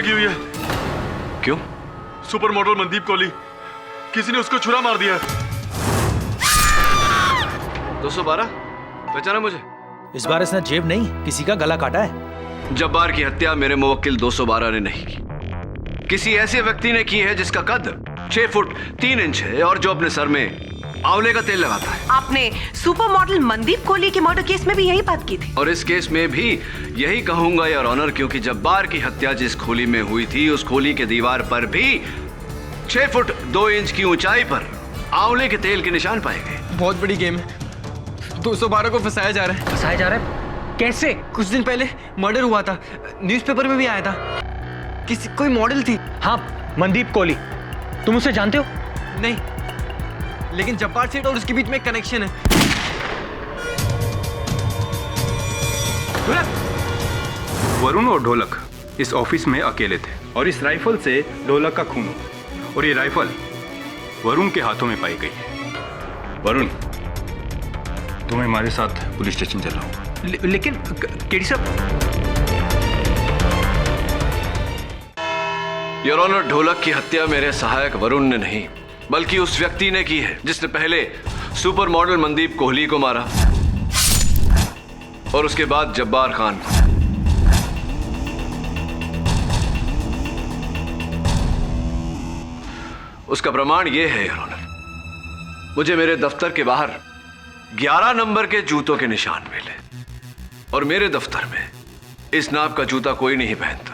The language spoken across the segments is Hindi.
लगी हुई है। क्यों? सुपर मॉडल मनदीप कोहली, किसी ने उसको छुरा मार दिया है। 212 पहचाना मुझे? इस बार इसने जेब नहीं, किसी का गला काटा है। जब्बार की हत्या मेरे मुवक्किल 212 ने नहीं की, किसी ऐसे व्यक्ति ने की है जिसका कद 6 फुट 3 इंच है और जो अपने सर में आंवले का तेल लगाता है। आपने सुपर मॉडल मनदीप कोहली के मर्डर केस में भी यही बात की थी। और इस केस में भी यही कहूंगा योर ऑनर, क्योंकि जब्बार की हत्या जिस खोली में हुई थी उस खोली के दीवार पर भी 6 फुट 2 इंच की ऊंचाई पर आंवले के तेल के निशान पाए गए। बहुत बड़ी गेम है। 212 को फंसाया जा रहा है। फंसाया जा रहा है? कैसे? कुछ दिन पहले मर्डर हुआ था, न्यूज़पेपर में भी आया था। किसी कोई मॉडल थी। हाँ, मनदीप कोहली। तुम उसे जानते हो? नहीं, लेकिन जब्बार सेठ और उसके बीच में एक कनेक्शन है। वरुण और ढोलक इस ऑफिस में अकेले थे और इस राइफल से ढोलक का खून हुआ और ये राइफल वरुण के हाथों में पाई गई है। वरुण, तुम्हें हमारे साथ पुलिस स्टेशन चलाओ। लेकिन केडी साहब। योर ऑनर, ढोलक की हत्या मेरे सहायक वरुण ने नहीं बल्कि उस व्यक्ति ने की है जिसने पहले सुपर मॉडल मनदीप कोहली को मारा और उसके बाद जब्बार खान को। उसका प्रमाण यह है योर ऑनर, मुझे मेरे दफ्तर के बाहर 11 नंबर के जूतों के निशान मिले और मेरे दफ्तर में इस नाप का जूता कोई नहीं पहनता।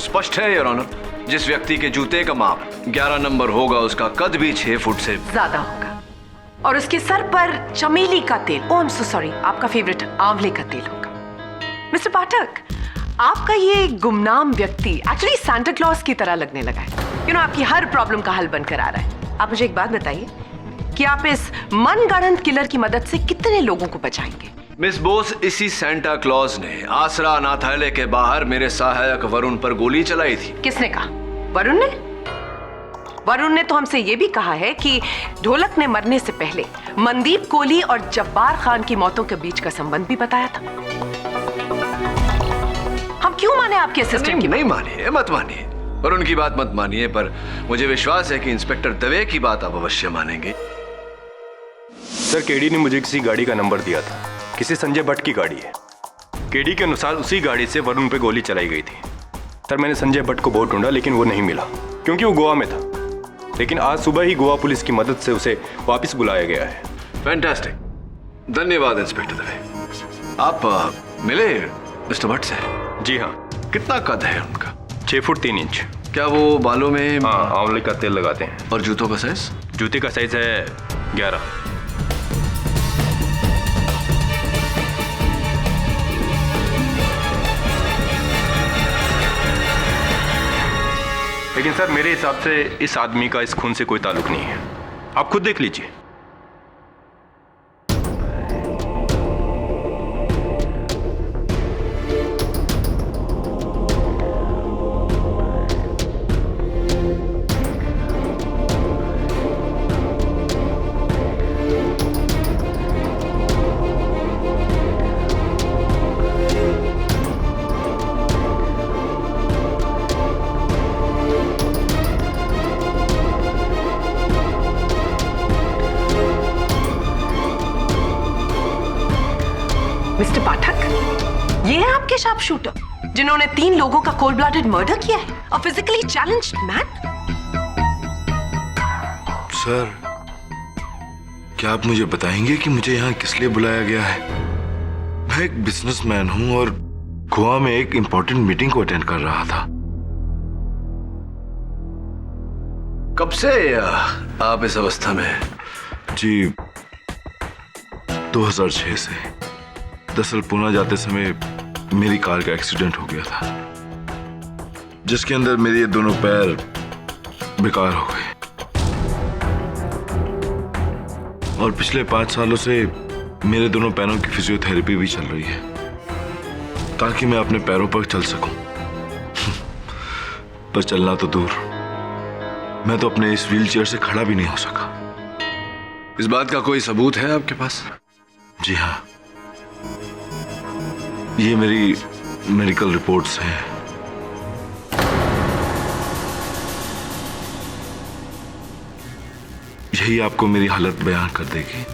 स्पष्ट है योर ऑनर, जिस व्यक्ति के जूते का माप 11 नंबर होगा उसका कद भी 6 फुट से ज्यादा होगा और उसके सर पर चमेली का तेल, ओह आई एम सो सॉरी, आपका फेवरेट आंवले का तेल होगा। मिस्टर पाठक, आपका ये गुमनाम व्यक्ति एक्चुअली सांता क्लॉज की तरह लगने लगा है। आपकी हर प्रॉब्लम का हल बनकर आ रहा है। आप मुझे एक बात बताइए कि आप इस मनगढ़ंत किलर की मदद से कितने लोगों को बचाएंगे? मिस बोस, इसी सांता क्लॉज ने आसरा अनाथालय के बाहर मेरे सहायक वरुण पर गोली चलाई थी। किसने कहा? वरुण ने? वरुण ने तो हमसे यह भी कहा है कि ढोलक ने मरने से पहले मनदीप कोहली और जब्बार खान की मौतों के बीच का संबंध भी बताया था। हम क्यों माने आपके असिस्टेंट की? नहीं मानिए, मत मानिए, वरुण की बात मत मानिए, पर मुझे विश्वास है कि इंस्पेक्टर दवे की बात आप अवश्य मानेंगे। सर, केडी ने मुझे किसी गाड़ी का नंबर दिया था, किसी संजय भट्ट की गाड़ी है। केडी के अनुसार उसी गाड़ी से वरुण पे गोली चलाई गई थी। सर, मैंने संजय भट्ट को बहुत ढूंढा लेकिन वो नहीं मिला क्योंकि वो गोवा में था, लेकिन आज सुबह ही गोवा पुलिस की मदद से उसे वापस बुलाया गया है। फैंटास्टिक, धन्यवाद इंस्पेक्टर दवे। आप मिले मिस्टर भट्ट से? जी हाँ। कितना कद है उनका? 6 फुट 3 इंच। क्या वो बालों में? हाँ, आंवले का तेल लगाते हैं। और जूतों का साइज? जूते का साइज है 11। लेकिन सर, मेरे हिसाब से इस आदमी का इस खून से कोई ताल्लुक नहीं है। आप खुद देख लीजिए। मिस्टर पाठक, ये है आपके शार्प शूटर जिन्होंने 3 लोगों का कोल्ड ब्लडेड मर्डर किया है, अ फिजिकली चैलेंज्ड मैन। सर, क्या आप मुझे बताएंगे कि मुझे यहाँ किस लिए बुलाया गया है? मैं एक बिजनेसमैन हूँ और गोवा में एक इंपॉर्टेंट मीटिंग को अटेंड कर रहा था। कब से आप इस अवस्था में हैं? जी, 2006 से। दरअसल पुणे जाते समय मेरी कार का एक्सीडेंट हो गया था, जिसके अंदर मेरे ये दोनों पैर बेकार हो गए और पिछले 5 सालों से मेरे दोनों पैरों की फिजियोथेरेपी भी चल रही है ताकि मैं अपने पैरों पर चल सकूं। पर चलना तो दूर, मैं तो अपने इस व्हीलचेयर से खड़ा भी नहीं हो सका। इस बात का कोई सबूत है आपके पास? जी हाँ, ये मेरी मेडिकल रिपोर्ट्स हैं यही आपको मेरी हालत बयान कर देगी।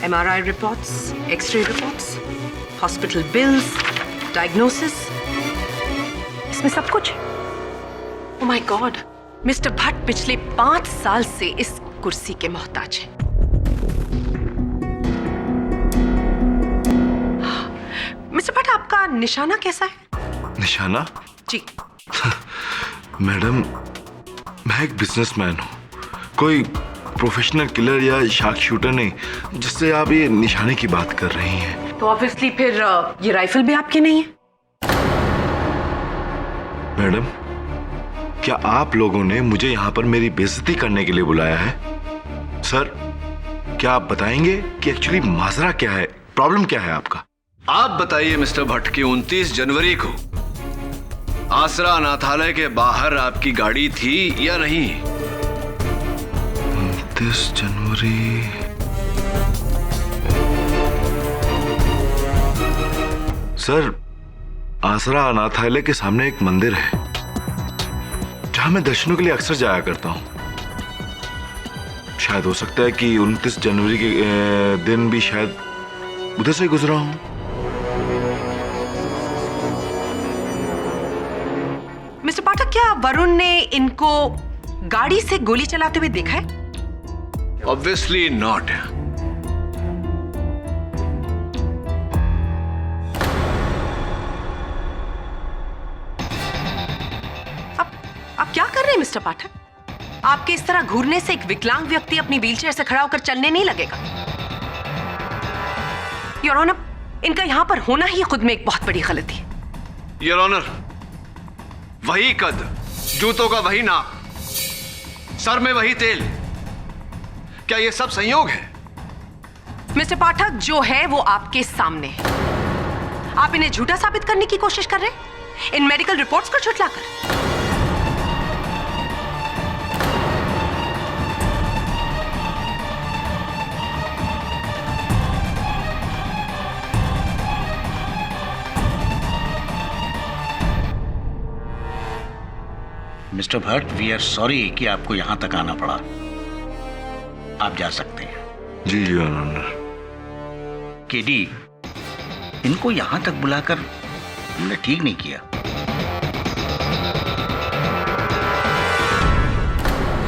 MRI reports, x ray reports, hospital bills, diagnosis, इसमें सब कुछ। Oh my god, mister Bhatt पिछले 5 साल से इस कुर्सी के मोहताज हैं। मिस्टर भट्ट, आपका निशाना कैसा है? निशाना? जी। मैडम, मैं एक बिजनेसमैन हूँ, कोई प्रोफेशनल किलर या शार्क शूटर नहीं, जिससे आप ये निशाने की बात कर रही हैं। तो ऑब्वियसली फिर ये राइफल भी आपकी नहीं है। मैडम, क्या आप लोगों ने मुझे यहाँ पर मेरी बेइज्जती करने के लिए बुलाया है? सर, क्या आप बताएंगे कि एक्चुअली माजरा क्या है, प्रॉब्लम क्या है आपका? आप बताइए मिस्टर भट्ट की 29 जनवरी को आसरा अनाथालय के बाहर आपकी गाड़ी थी या नहीं? 29 जनवरी। सर, आसरा अनाथालय के सामने एक मंदिर है जहां मैं दर्शनों के लिए अक्सर जाया करता हूं। शायद हो सकता है कि 29 जनवरी के दिन भी शायद उधर से गुजरा हूं। मिस्टर पाठक, क्या वरुण ने इनको गाड़ी से गोली चलाते हुए देखा है? Obviously not. आप क्या कर रहे हैं मिस्टर पाठक? आपके इस तरह घूरने से एक विकलांग व्यक्ति अपनी व्हीलचेयर से खड़ा होकर चलने नहीं लगेगा। योर ऑनर, इनका यहां पर होना ही खुद में एक बहुत बड़ी गलती है। योर ऑनर, वही कद, जूतों का वही नाप, सर में वही तेल, क्या ये सब संयोग है? मिस्टर पाठक, जो है वो आपके सामने है। आप इन्हें झूठा साबित करने की कोशिश कर रहे हैं इन मेडिकल रिपोर्ट्स को झुठलाकर। Mister Bhatt, we are sorry कि आपको यहां तक आना पड़ा। आप जा सकते हैं। जी योर ऑनर। केडी, इनको यहां तक बुलाकर हमने ठीक नहीं किया।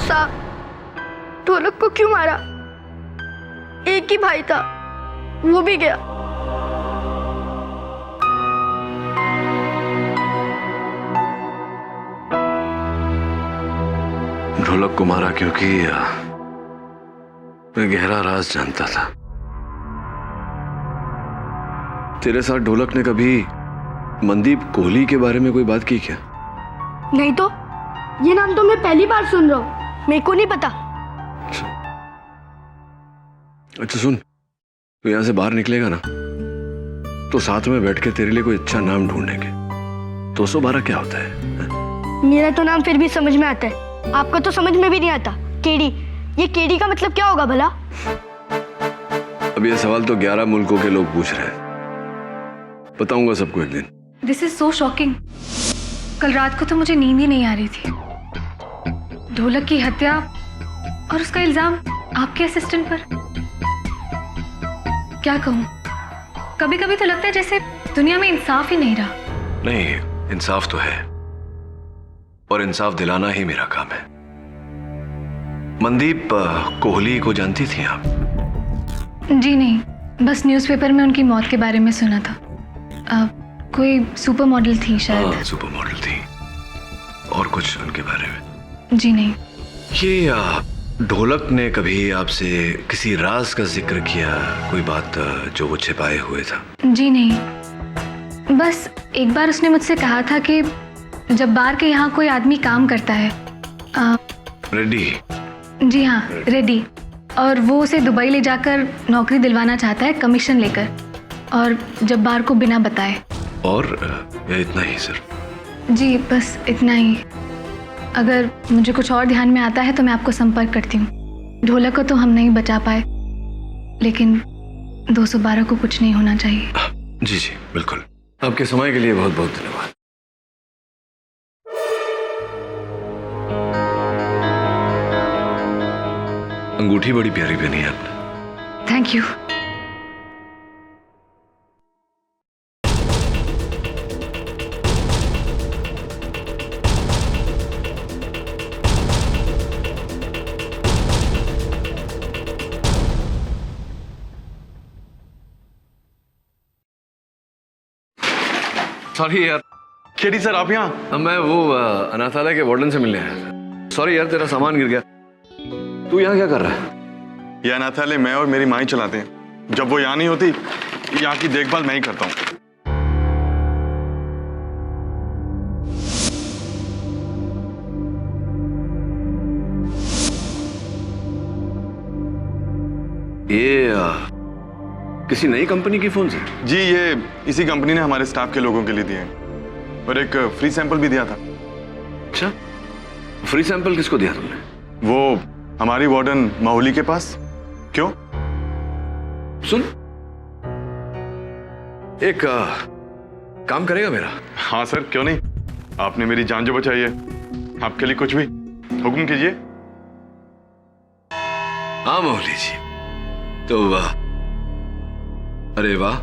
साहब, ढोलक को क्यों मारा? एक ही भाई था, वो भी गया। ढोलक को मारा क्योंकि मैं गहरा राज जानता था। तेरे साथ ढोलक ने कभी मनदीप कोहली के बारे में कोई बात की क्या? नहीं तो, ये नाम तो मैं पहली बार सुन रहा हूँ, मेरे को नहीं पता। अच्छा सुन, तो यहां से बाहर निकलेगा ना, तो साथ में बैठ के तेरे लिए कोई अच्छा नाम ढूंढेंगे। 212 क्या होता है? मेरा तो नाम फिर भी समझ में आता है, आपका तो समझ में भी नहीं आता। केडी, ये केडी का मतलब क्या होगा भला? अब ये सवाल तो 11 मुल्कों के लोग पूछ रहे हैं, बताऊंगा सबको एक दिन। This is so shocking. कल रात को तो मुझे नींद ही नहीं आ रही थी। ढोलक की हत्या और उसका इल्जाम आपके असिस्टेंट पर। क्या कहूँ, कभी कभी तो लगता है जैसे दुनिया में इंसाफ ही नहीं रहा। नहीं, इंसाफ तो है, और इंसाफ दिलाना ही मेरा काम है। मनदीप कोहली को जानती थी आप? जी नहीं, बस न्यूज़पेपर में उनकी मौत के बारे में सुना था। कोई सुपर मॉडल थी शायद। हाँ, सुपर मॉडल थी। और कुछ उनके बारे में? जी नहीं। ये ढोलक ने कभी आपसे किसी राज का जिक्र किया, कोई बात जो वो छिपाए हुए था? जी नहीं, बस एक बार उसने मुझसे कहा था कि जब बार के यहाँ कोई आदमी काम करता है, रेड्डी। जी हाँ, रेड्डी, और वो उसे दुबई ले जाकर नौकरी दिलवाना चाहता है कमीशन लेकर, और जब बार को बिना बताए। और या इतना ही सिर्फ? जी बस इतना ही। अगर मुझे कुछ और ध्यान में आता है तो मैं आपको संपर्क करती हूँ। ढोलक को तो हम नहीं बचा पाए, लेकिन 212 को कुछ नहीं होना चाहिए। जी जी बिल्कुल। आपके समय के लिए बहुत बहुत धन्यवाद। अंगूठी बड़ी प्यारी पहनी है आपने। Thank you. सॉरी यार। केडी सर आप यहाँ? मैं वो अनाथालय के वार्डन से मिलने आया था। सॉरी यार, तेरा सामान गिर गया। तू यहाँ क्या कर रहा है? ये अनाथालय मैं और मेरी माँ ही चलाते हैं। जब वो यहाँ नहीं होती, यहाँ की देखभाल मैं ही करता हूँ। ये किसी नई कंपनी की फोन से? जी, ये इसी कंपनी ने हमारे स्टाफ के लोगों के लिए दिए हैं और एक फ्री सैंपल भी दिया था। अच्छा, फ्री सैंपल किसको दिया तुमने? वो हमारी वार्डन माहौली के पास। क्यों? सुन, एक काम करेगा मेरा? हाँ सर, क्यों नहीं। आपने मेरी जान जो बचाई है, आपके लिए कुछ भी। हुक्म कीजिए। हाँ माहौली जी, तो वाह, अरे वाह,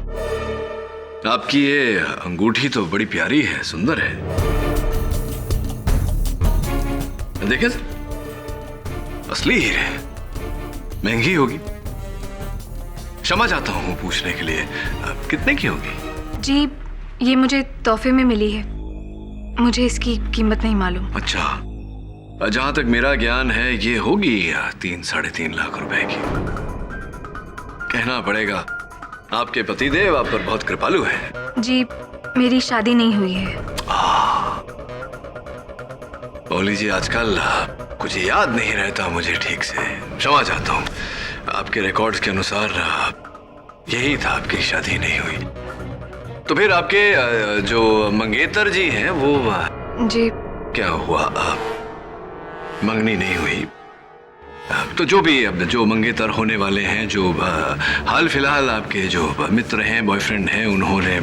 आपकी ये अंगूठी तो बड़ी प्यारी है, सुंदर है। देखें, असली हीरे, महंगी होगी। क्षमा चाहता हूँ पूछने के लिए, कितने की होगी? जी, ये मुझे तोहफे में मिली है, मुझे इसकी कीमत नहीं मालूम। अच्छा, जहां तक मेरा ज्ञान है ये होगी 3-3.5 लाख रुपए की। कहना पड़ेगा आपके पतिदेव आप पर बहुत कृपालु हैं। जी, मेरी शादी नहीं हुई है। बोली जी, आजकल कुछ याद नहीं रहता मुझे ठीक से, क्षमा चाहता हूँ। आपके रिकॉर्ड्स के अनुसार यही था, आपकी शादी नहीं हुई। तो फिर आपके जो मंगेतर जी हैं वो जी, क्या हुआ, मंगनी नहीं हुई? तो जो भी अब जो मंगेतर होने वाले हैं, जो हाल फिलहाल आपके जो मित्र हैं, बॉयफ्रेंड हैं, उन्होंने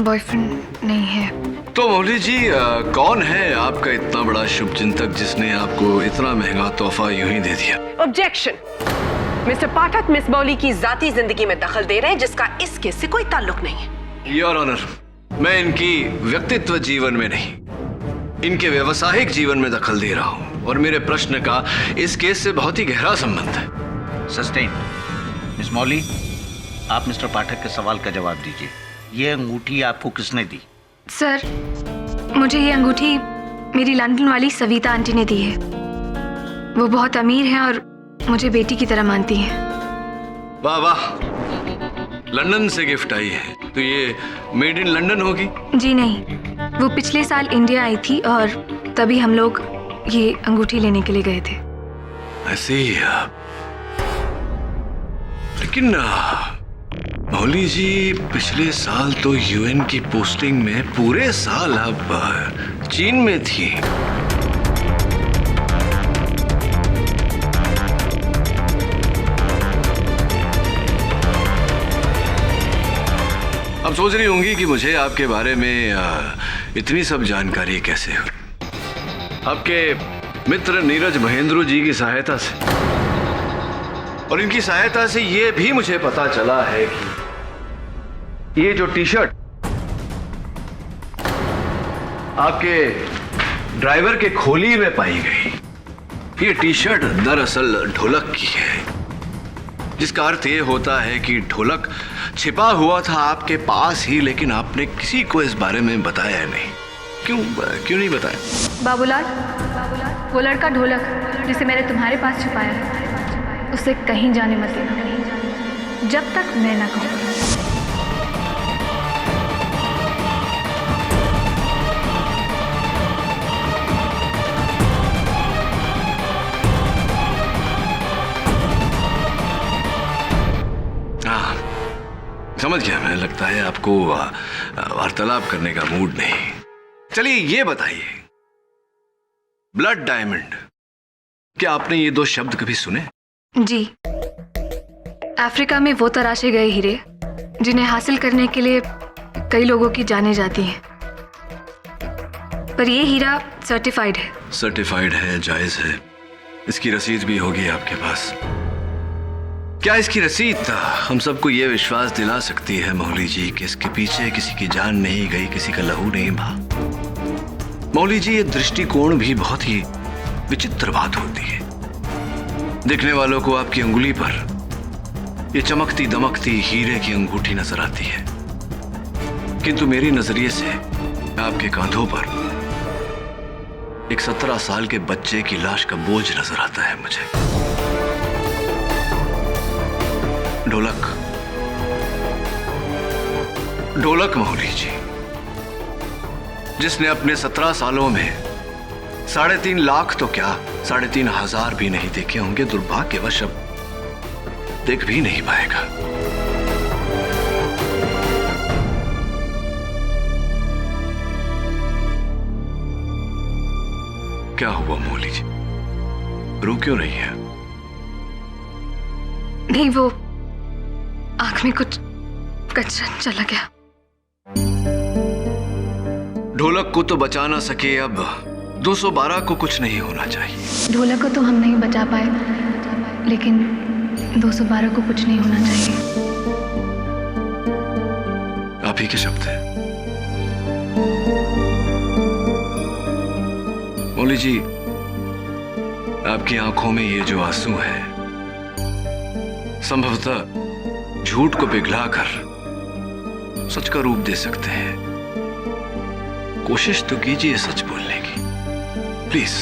बॉयफ्रेंड नहीं है। तो मौली जी, कौन है आपका इतना बड़ा शुभचिंतक जिसने आपको इतना महंगा तोहफा यूं ही दे दिया? ऑब्जेक्शन। मिस्टर पाठक मिस मौली की जाती जिंदगी में दखल दे रहे हैं जिसका इस केस से कोई ताल्लुक नहीं है। योर ऑनर, मैं इनकी व्यक्तित्व जीवन में नहीं, इनके व्यवसायिक जीवन में दखल दे रहा हूं और मेरे प्रश्न का इस केस से बहुत ही गहरा संबंध है। सस्टेन। मिस मौली, आप मिस्टर पाठक के सवाल का जवाब दीजिए। ये अंगूठी आपको किसने दी? सर, मुझे ये अंगूठी मेरी लंदन वाली सविता आंटी ने दी है। वो बहुत अमीर हैं और मुझे बेटी की तरह मानती हैं। वाह वाह, लंदन से गिफ्ट आई है, तो ये मेड इन लंदन होगी? जी नहीं, वो पिछले साल इंडिया आई थी और तभी हम लोग ये अंगूठी लेने के लिए गए थे। ऐसे ही। लेकिन मौली जी, पिछले साल तो यूएन की पोस्टिंग में पूरे साल आप चीन में थी। अब सोच रही होंगी कि मुझे आपके बारे में इतनी सब जानकारी कैसे हुई। आपके मित्र नीरज महेंद्र जी की सहायता से, और इनकी सहायता से ये भी मुझे पता चला है कि ये जो टी शर्ट आपके ड्राइवर के खोली में पाई गई, ये टी शर्ट दरअसल ढोलक की है, जिसका अर्थ ये होता है कि ढोलक छिपा हुआ था आपके पास ही, लेकिन आपने किसी को इस बारे में बताया नहीं। क्यों नहीं बताया? बाबूलाल, वो लड़का ढोलक जिसे मैंने तुम्हारे पास छुपाया है, उसे कहीं जाने मत देना जब तक मैं ना कहूँ। समझ गया मैं, लगता है आपको वार्तालाप करने का मूड नहीं। चलिए ये बताइए, ब्लड डायमंड, क्या आपने ये दो शब्द कभी सुने? जी, अफ्रीका में वो तराशे गए हीरे जिन्हें हासिल करने के लिए कई लोगों की जानें जाती हैं। पर ये हीरा सर्टिफाइड है। सर्टिफाइड है, जायज है, इसकी रसीद भी होगी आपके पास। क्या इसकी रसीद हम सबको ये विश्वास दिला सकती है मौली जी कि इसके पीछे किसी की जान नहीं गई, किसी का लहू नहीं बहा? मौली जी, ये दृष्टिकोण भी बहुत ही विचित्र बात होती है। देखने वालों को आपकी अंगुली पर ये चमकती दमकती हीरे की अंगूठी नजर आती है, किंतु मेरी नजरिए से आपके कांधों पर एक 17 साल के बच्चे की लाश का बोझ नजर आता है मुझे। ढोलक, ढोलक मौली जी, जिसने अपने 17 सालों में 3.5 लाख तो क्या 3,500 भी नहीं देखे होंगे, दुर्भाग्यवश अब देख भी नहीं पाएगा। क्या हुआ मौली जी, रो क्यों रही है? नहीं, वो आंख में कुछ कचरा चला गया। ढोलक को तो बचा ना सके, अब 212 को कुछ नहीं होना चाहिए। ढोलक को तो हम नहीं बचा पाए, लेकिन 212 को कुछ नहीं होना चाहिए। आप ही के शब्द हैं मौली जी। आपकी आंखों में ये जो आंसू है, संभवतः झूठ को पिघलाकर सच का रूप दे सकते हैं। कोशिश तो कीजिए सच बोलने की, प्लीज।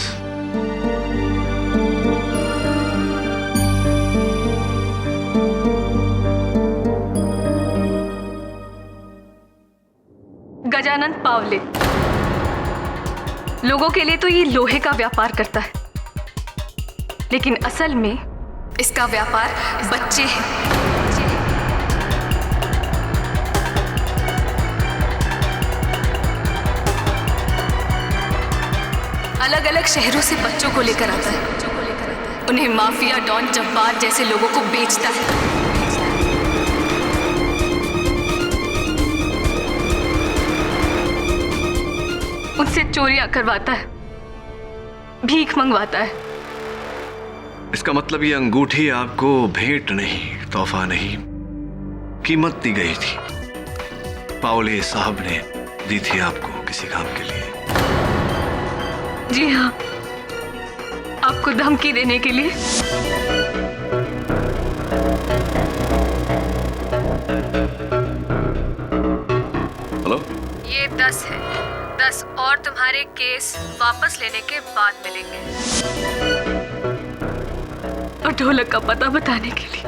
गजानन पावले लोगों के लिए तो ये लोहे का व्यापार करता है, लेकिन असल में इसका व्यापार बच्चे हैं। अलग अलग शहरों से बच्चों को लेकर आता है, उन्हें माफिया, डॉन, जब्बार जैसे लोगों को बेचता है। उनसे चोरियां करवाता है, भीख मंगवाता है। इसका मतलब ये अंगूठी आपको भेंट नहीं, तोहफा नहीं, कीमत दी गई थी। पावले साहब ने दी थी आपको किसी काम के लिए। जी हाँ, आपको धमकी देने के लिए। हेलो, ये 10 है। 10 और तुम्हारे केस वापस लेने के बाद मिलेंगे। और ढोलक का पता बताने के लिए।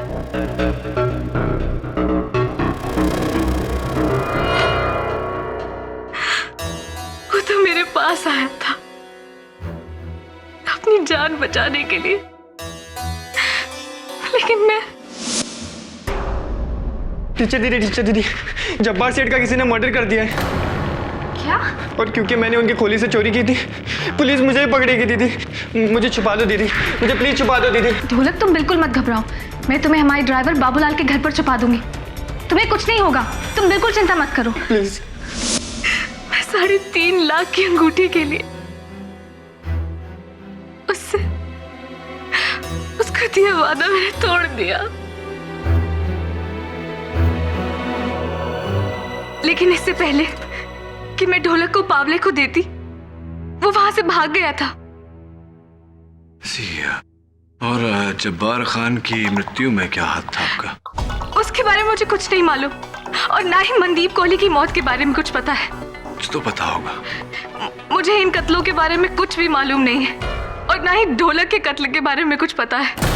वो तो मेरे पास आया था अपनी जान बचाने के लिए, लेकिन मैं। टीचर दीदी, जब्बार सेठ का किसी ने मर्डर कर दिया है। क्या? और क्योंकि मैंने उनकी खोली से चोरी की थी, पुलिस मुझे ही पकड़ेगी दीदी। मुझे छुपा दो दीदी, मुझे प्लीज छुपा दो दीदी। ढोलक, तुम बिल्कुल मत घबराओ, मैं तुम्हें हमारे ड्राइवर बाबूलाल के घर पर छुपा दूंगी। तुम्हें कुछ नहीं होगा, तुम बिल्कुल चिंता मत करो। प्लीज। मैं 3.5 लाख की अंगूठी के लिए उसका दिया वादा मैंने तोड़ दिया, लेकिन इससे पहले कि मैं ढोलक को पावले को देती, वो वहां से भाग गया था। और जब्बार खान की मृत्यु में क्या हाथ था आपका? उसके बारे में मुझे कुछ नहीं मालूम, और ना ही मनदीप कोहली की मौत के बारे में कुछ पता है। कुछ तो पता होगा। मुझे इन कत्लों के बारे में कुछ भी मालूम नहीं है, और ना ही ढोलक के कत्ल के बारे में कुछ पता है।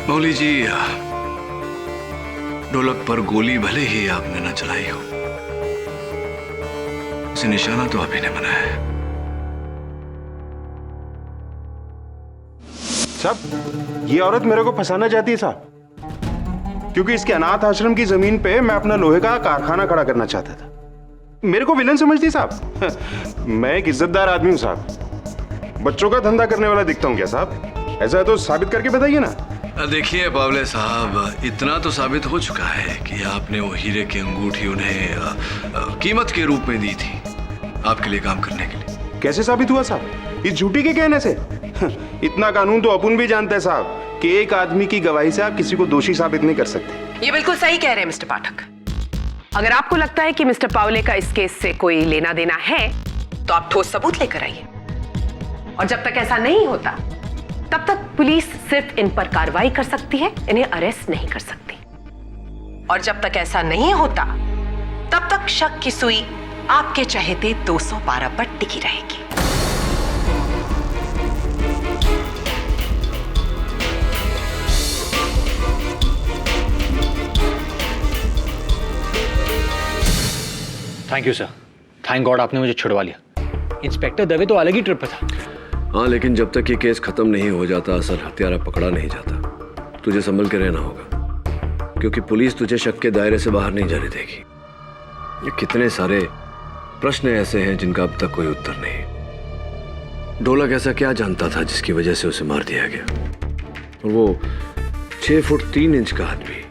मौली जी, ढोलक पर गोली भले ही आपने न चलाई हो, उसे निशाना तो आप ही ने बनाया है। साहब, ये औरत मेरे को फंसाना चाहती है साहब, क्योंकि इसके अनाथ आश्रम की जमीन पे मैं अपना लोहे का कारखाना खड़ा करना चाहता था। मेरे को विलन समझती साहब। मैं एक इज्जतदार आदमी हूँ साहब, बच्चों का धंधा करने वाला दिखता हूँ क्या साहब? ऐसा है तो साबित करके बताइए ना। देखिए बावले साहब, इतना तो साबित हो चुका है कि आपने वो हीरे की अंगूठी उन्हें कीमत के रूप में दी थी आपके लिए काम करने के लिए। कैसे साबित हुआ साहब? इस झूठी के कहने से? इतना कानून तो अपन भी जानते हैं साहब कि एक आदमी की गवाही से आप किसी को दोषी साबित नहीं कर सकते। ये बिल्कुल सही कह रहे हैं मिस्टर पाठक। अगर आपको लगता है कि मिस्टर पावले का इस केस से कोई लेना देना है तो आप ठोस सबूत लेकर आइए, और जब तक ऐसा नहीं होता तब तक पुलिस सिर्फ इन पर कार्रवाई कर सकती है, इन्हें अरेस्ट नहीं कर सकती। और जब तक ऐसा नहीं होता तब तक शक की सुई आपके चहेते 212 पर टिकी रहेगी। Thank you sir, thank God आपने मुझे छुड़वा लिया। इंस्पेक्टर दवे तो अलग ही ट्रिप पे था। हाँ, लेकिन जब तक ये केस खत्म नहीं हो जाता, असल हत्यारा पकड़ा नहीं जाता, तुझे संभल के रहना होगा, क्योंकि पुलिस तुझे शक के दायरे से बाहर नहीं जाने देगी। ये कितने सारे प्रश्न ऐसे हैं जिनका अब तक कोई उत्तर नहीं। ढोलक ऐसा क्या जानता था जिसकी वजह से उसे मार दिया गया? और वो 6 फुट 3 इंच का आदमी,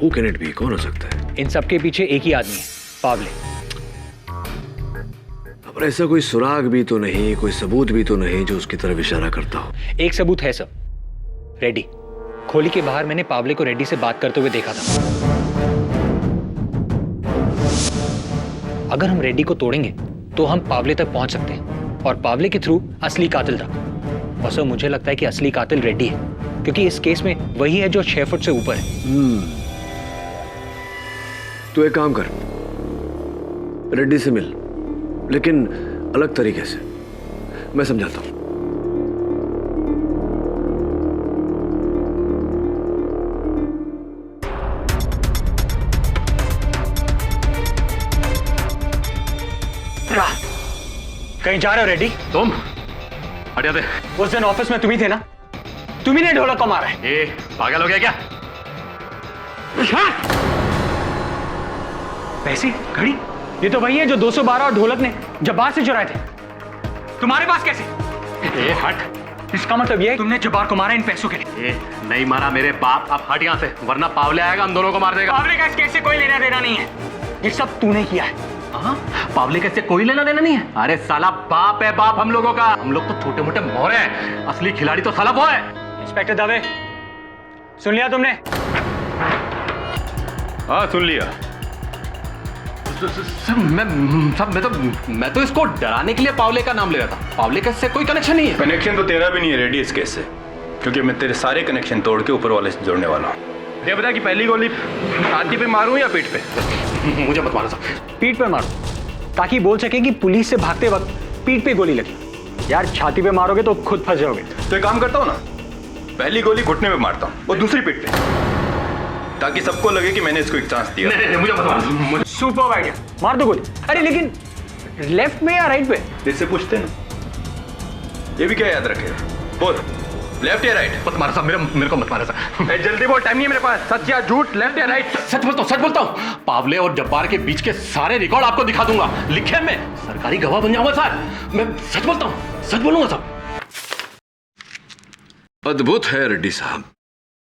हु कैन इट बी? कौन हो सकता है? इन सबके पीछे एक ही आदमी है, पावले। पर ऐसा कोई सुराग भी तो नहीं, कोई सबूत भी तो नहीं जो उसकी तरफ इशारा करता हो। एक सबूत है सर, रेड्डी। खोली के बाहर मैंने पावले को रेड्डी से बात करते हुए देखा था। अगर हम रेड्डी को तोड़ेंगे तो हम पावले तक पहुंच सकते हैं, और पावले के थ्रू असली कातिल तक। और सर मुझे लगता है कि असली कातिल रेड्डी है, क्योंकि इस केस में वही है जो 6 फुट से ऊपर है। तू एक काम कर, रेड्डी से मिल, लेकिन अलग तरीके से। मैं समझाता हूं। कहीं जा रहे हो रेड्डी? तुम हटिया दे। उस दिन ऑफिस में तुम ही थे ना? तुम ही ने ढोलक को मारा है। पागल हो गया क्या? पैसे, घड़ी, ये तो वही है जो 212 और ढोलक ने जब्बार से चुराए थे। तुम्हारे पास कैसे? हट। इसका मतलब ये है तुमने जब्बार को मारा इन पैसों के लिए? नहीं मारा मेरे बाप। अब हट यहाँ से, वरना पावले आएगा, हम दोनों को मार देगा। पावले का इस केस से कोई लेना देना नहीं है, ये सब तूने किया है। पावले कैसे कोई लेना देना नहीं है? अरे साला बाप है बाप हम लोगों का। हम लोग तो छोटे मोटे मोरे हैं, असली खिलाड़ी तो साला वो है। इंस्पेक्टर दवे, सुन लिया तुमने? हाँ सुन लिया। मैं तो इसको डराने के लिए पावले का नाम ले रहा था। पावले का इससे कोई कनेक्शन नहीं है। कनेक्शन तो तेरा भी नहीं है रेड्डी इस केस से, क्योंकि मैं तेरे सारे कनेक्शन तोड़ के ऊपर वाले से जोड़ने वाला हूँ। ये बता कि पहली गोली छाती पे मारूं या पीठ पे? मुझे मत मारो साहब। पीठ पे मारो, ताकि बोल सके कि पुलिस से भागते वक्त पीठ पे गोली लगी। यार छाती पे मारोगे तो खुद फंस जाओगे। तो एक काम करता हूँ ना, पहली गोली घुटने पे मारता हूँ और दूसरी पीठ पे, ताकि सबको लगे कि मैंने इसको एक चांस दिया। नहीं, मुझे मत मारो। सुपर आइडिया, मार दो गोली। अरे लेकिन लेफ्ट में या राइट पे? इससे पूछते ना, ये भी क्या याद रखे? बोल, लेफ्ट या राइट? मत मारो साहब, मेरे को मत मारो साहब। जल्दी बोल, टाइम नहीं है मेरे पास। सच या झूठ, लेफ्ट या राइट? सच बोलता हूँ। पावले और जब्बार के बीच के सारे रिकॉर्ड आपको दिखा दूंगा, लिखे मैं सरकारी गवाह बन जाऊंगा साहब। मैं सच बोलता हूँ, सच बोलूंगा साहब। अद्भुत है रेड्डी साहब।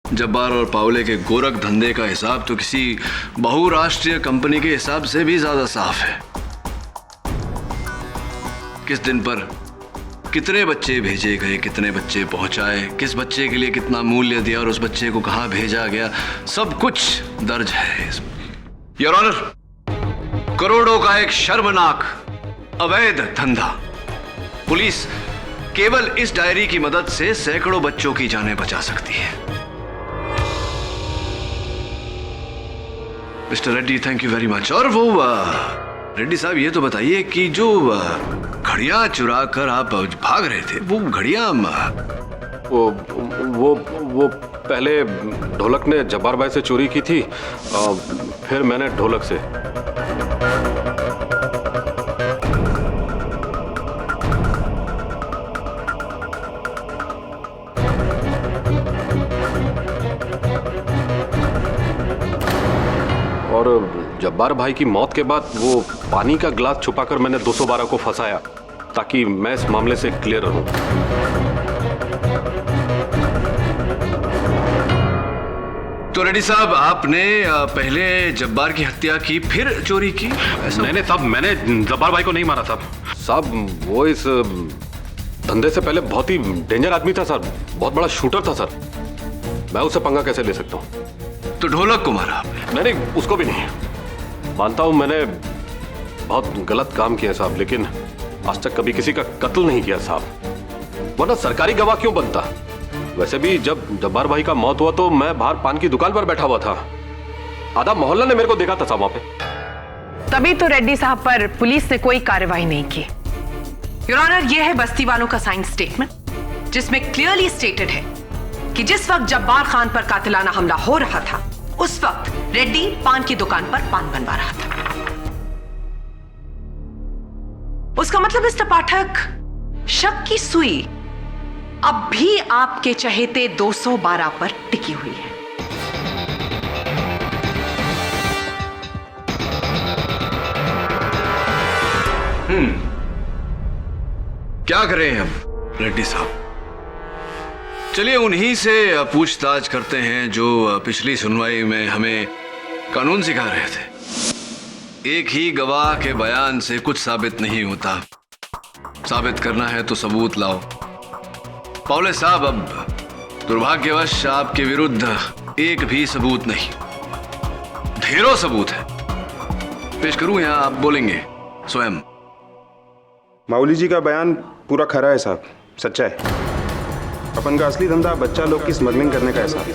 जब्बार और पावले के गोरख धंधे का हिसाब तो किसी बहुराष्ट्रीय कंपनी के हिसाब से भी ज्यादा साफ है। किस दिन पर कितने बच्चे भेजे गए, कितने बच्चे पहुंचाए, किस बच्चे के लिए कितना मूल्य दिया और उस बच्चे को कहां भेजा गया, सब कुछ दर्ज है इसमें। योर ऑनर, करोड़ों का एक शर्मनाक अवैध धंधा। पुलिस केवल इस डायरी की मदद से सैकड़ों बच्चों की जानें बचा सकती है। Mister Reddy, thank you very much. और वो रेड्डी साहब, ये तो बताइए कि जो घड़ियां चुरा कर आप भाग रहे थे, वो घड़ियां वो पहले ढोलक ने जब्बार भाई से चोरी की थी, फिर मैंने ढोलक से। और जब्बार भाई की मौत के बाद वो पानी का गिलास छुपाकर मैंने 212 को फंसाया, ताकि मैं इस मामले से क्लियर रहूं। रेड्डी साहब, आपने पहले जब्बार की हत्या की, फिर चोरी की? नहीं साहब, मैंने जब्बार भाई को नहीं मारा साहब। साहब वो इस धंधे से पहले बहुत ही डेंजर आदमी था सर, बहुत बड़ा शूटर था सर। मैं उससे पंगा कैसे ले सकता हूँ? तो ढोलक को मारा आपने? नहीं, उसको भी नहीं। मानता हूँ मैंने बहुत गलत काम किया साहब, लेकिन आज तक कभी किसी का कत्ल नहीं किया साहब, वरना सरकारी गवाह क्यों बनता? वैसे भी जब जब्बार भाई का मौत हुआ तो मैं बाहर पान की दुकान पर बैठा हुआ था, आधा मोहल्ला ने मेरे को देखा था साहब वहां पे। तभी तो रेड्डी साहब पर पुलिस ने कोई कार्रवाई नहीं की। योर ऑनर, यह है बस्ती वालों का साइन स्टेटमेंट, जिसमें क्लियरली स्टेटेड है कि जिस वक्त जब्बार खान पर कातिलाना हमला हो रहा था, उस वक्त रेड्डी पान की दुकान पर पान बनवा रहा था। उसका मतलब मिस्टर पाठक, शक की सुई अब भी आपके चहेते 212 पर टिकी हुई है। क्या करें हम रेड्डी साहब? चलिए उन्हीं से पूछताछ करते हैं जो पिछली सुनवाई में हमें कानून सिखा रहे थे। एक ही गवाह के बयान से कुछ साबित नहीं होता, साबित करना है तो सबूत लाओ। पावले साहब, अब दुर्भाग्यवश आपके विरुद्ध एक भी सबूत नहीं, ढेरों सबूत है। पेश करूं या आप बोलेंगे स्वयं? माऊली जी का बयान पूरा खरा है साहब, सच्चा है। अपन का असली धंधा बच्चा लोग की स्मगलिंग करने का है साहब।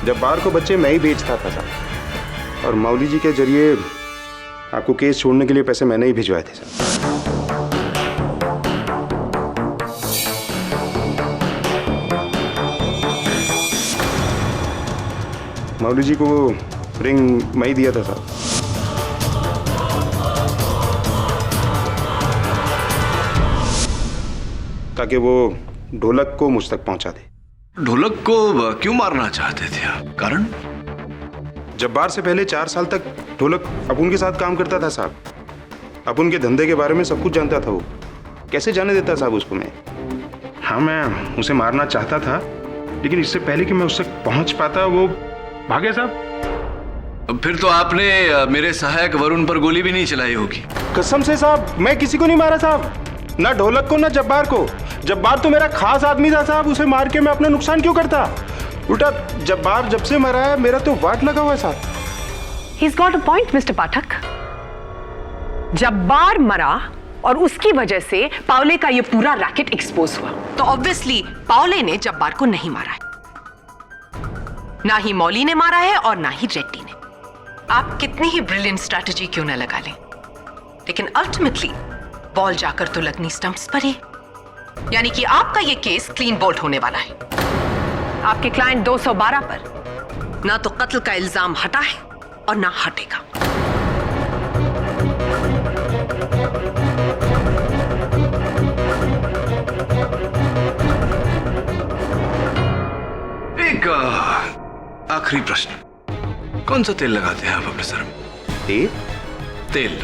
जब्बार को बच्चे मैं ही बेचता था साहब, और माऊली जी के जरिए आपको केस छोड़ने के लिए पैसे मैंने ही भिजवाए थे साहब। माऊली जी को वो रिंग मैं ही दिया था साहब। ताकि वो ढोलक को मुझ तक पहुंचा दे। ढोलक को क्यों मारना चाहते थे आप? कारण? जब्बार से पहले 4 साल तक ढोलक अपुन के साथ काम करता था साहब। अपुन के धंधे के बारे में सब कुछ जानता था वो। कैसे जाने देता साहब उसको मैं? हाँ, मैं उसे मारना चाहता था, लेकिन इससे पहले कि मैं उससे पहुंच पाता वो भागे साहब। फिर तो आपने मेरे सहायक वरुण पर गोली भी नहीं चलाई होगी। कसम से साहब, मैं किसी को नहीं मारा साहब, ना ढोलक को ना जब्बार को। जब्बार तो मेरा खास आदमी था साहब, उसे मार के मैं अपना नुकसान क्यों करता? उल्टा जब्बार जब से मरा है मेरा तो वाट लगा हुआ है साहब। He's got a point, mister Pathak. Jabbar मरा और उसकी वजह से पावले का ये पूरा रैकेट एक्सपोज हुआ, तो ऑब्वियसली पावले ने जब्बार को नहीं मारा है, ना ही मौली ने मारा है और ना ही रेड्डी ने। आप कितनी ही ब्रिलियंट स्ट्रैटेजी क्यों न लगा लें, लेकिन अल्टीमेटली बॉल जाकर तो लगनी स्टंप्स पर ही। यानी कि आपका ये केस क्लीन बोल्ड होने वाला है। आपके क्लाइंट 212 पर ना तो कत्ल का इल्जाम हटा है और ना हटेगा। एक आखिरी प्रश्न, कौन सा तेल लगाते हैं आप अपने सर में? तेल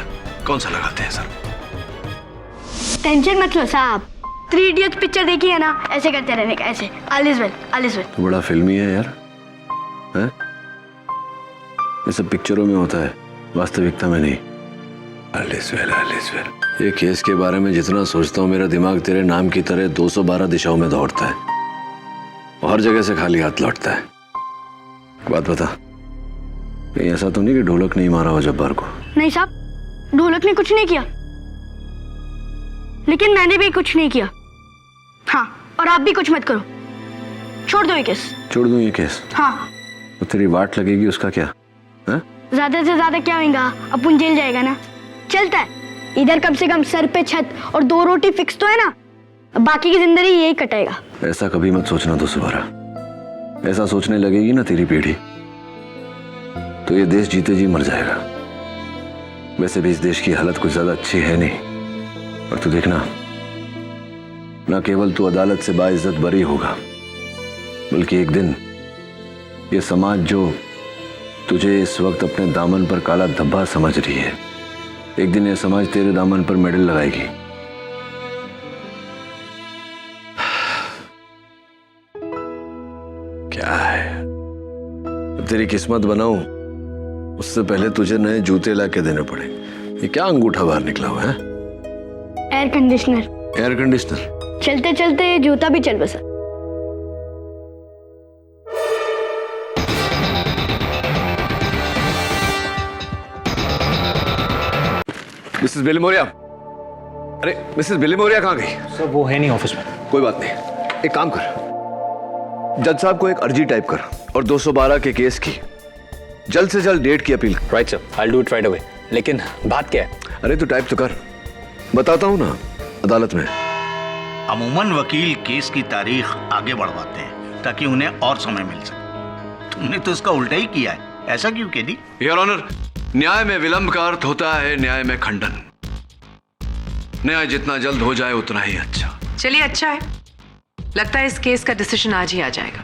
कौन सा लगाते हैं सर? टेंशन मत लो साहब, 3 इडियट्स पिक्चर देखी है ना, ऐसे करते रहने का, ऐसे all is well, all is well. तो बड़ा फिल्मी है यार, हैं? ये सब पिक्चरों में होता है, वास्तविकता में नहीं। All is well, all is well. ये केस के बारे में जितना सोचता हूँ मेरा दिमाग तेरे नाम की तरह 212 दिशाओं में दौड़ता है, हर जगह से खाली हाथ लौटता है। बात बता, कहीं ऐसा तो नहीं कि ढोलक नहीं मारा हो जब्बार को? नहीं साहब, ढोलक ने कुछ नहीं किया, लेकिन मैंने भी कुछ नहीं किया। हाँ, और आप भी कुछ मत करो, छोड़ दो ये केस। छोड़ दूं ये केस? हाँ। तो तेरी वाट लगेगी उसका क्या? है? ज्यादा से ज्यादा क्या होगा, अपन जेल जाएगा ना, चलता है। इधर कम से कम सर पे छत और 2 रोटी फिक्स तो है ना, बाकी की जिंदगी यही कटेगा। ऐसा कभी मत सोचना 212। ऐसा सोचने लगेगी ना तेरी पीढ़ी, तो ये देश जीते जी मर जाएगा। वैसे भी इस देश की हालत कुछ ज्यादा अच्छी है नहीं, और तू देखना, ना केवल तू अदालत से बाइज्जत बरी होगा, बल्कि एक दिन ये समाज जो तुझे इस वक्त अपने दामन पर काला धब्बा समझ रही है, एक दिन ये समाज तेरे दामन पर मेडल लगाएगी। तेरी किस्मत बनाऊं उससे पहले तुझे नए जूते ला के देने पड़े। ये क्या अंगूठा बाहर निकला हुआ है? Air conditioner. Air conditioner? चलते चलते जूता भी चल बसा। मिसेस बिलिमोरिया, अरे मिसेस बिलिमोरिया कहाँ गई? सर वो है नहीं ऑफिस में। कोई बात नहीं, एक काम कर, जज साहब को एक अर्जी टाइप कर और 212 के केस की जल्द से जल्द डेट की appeal. Right sir, I will do it right away. लेकिन बात क्या है? अरे तू टाइप तो कर, बताता हूँ ना अदालत में। अमूमन वकील केस की तारीख आगे बढ़वाते हैं ताकि उन्हें और समय मिल सके। तुमने तो इसका उल्टा ही किया है, ऐसा क्यों केदी? योर ऑनर, न्याय में विलंब का अर्थ होता है न्याय में खंडन। न्याय जितना जल्द हो जाए उतना ही अच्छा। चलिए अच्छा है, लगता है इस केस का डिसीजन आज ही आ जाएगा।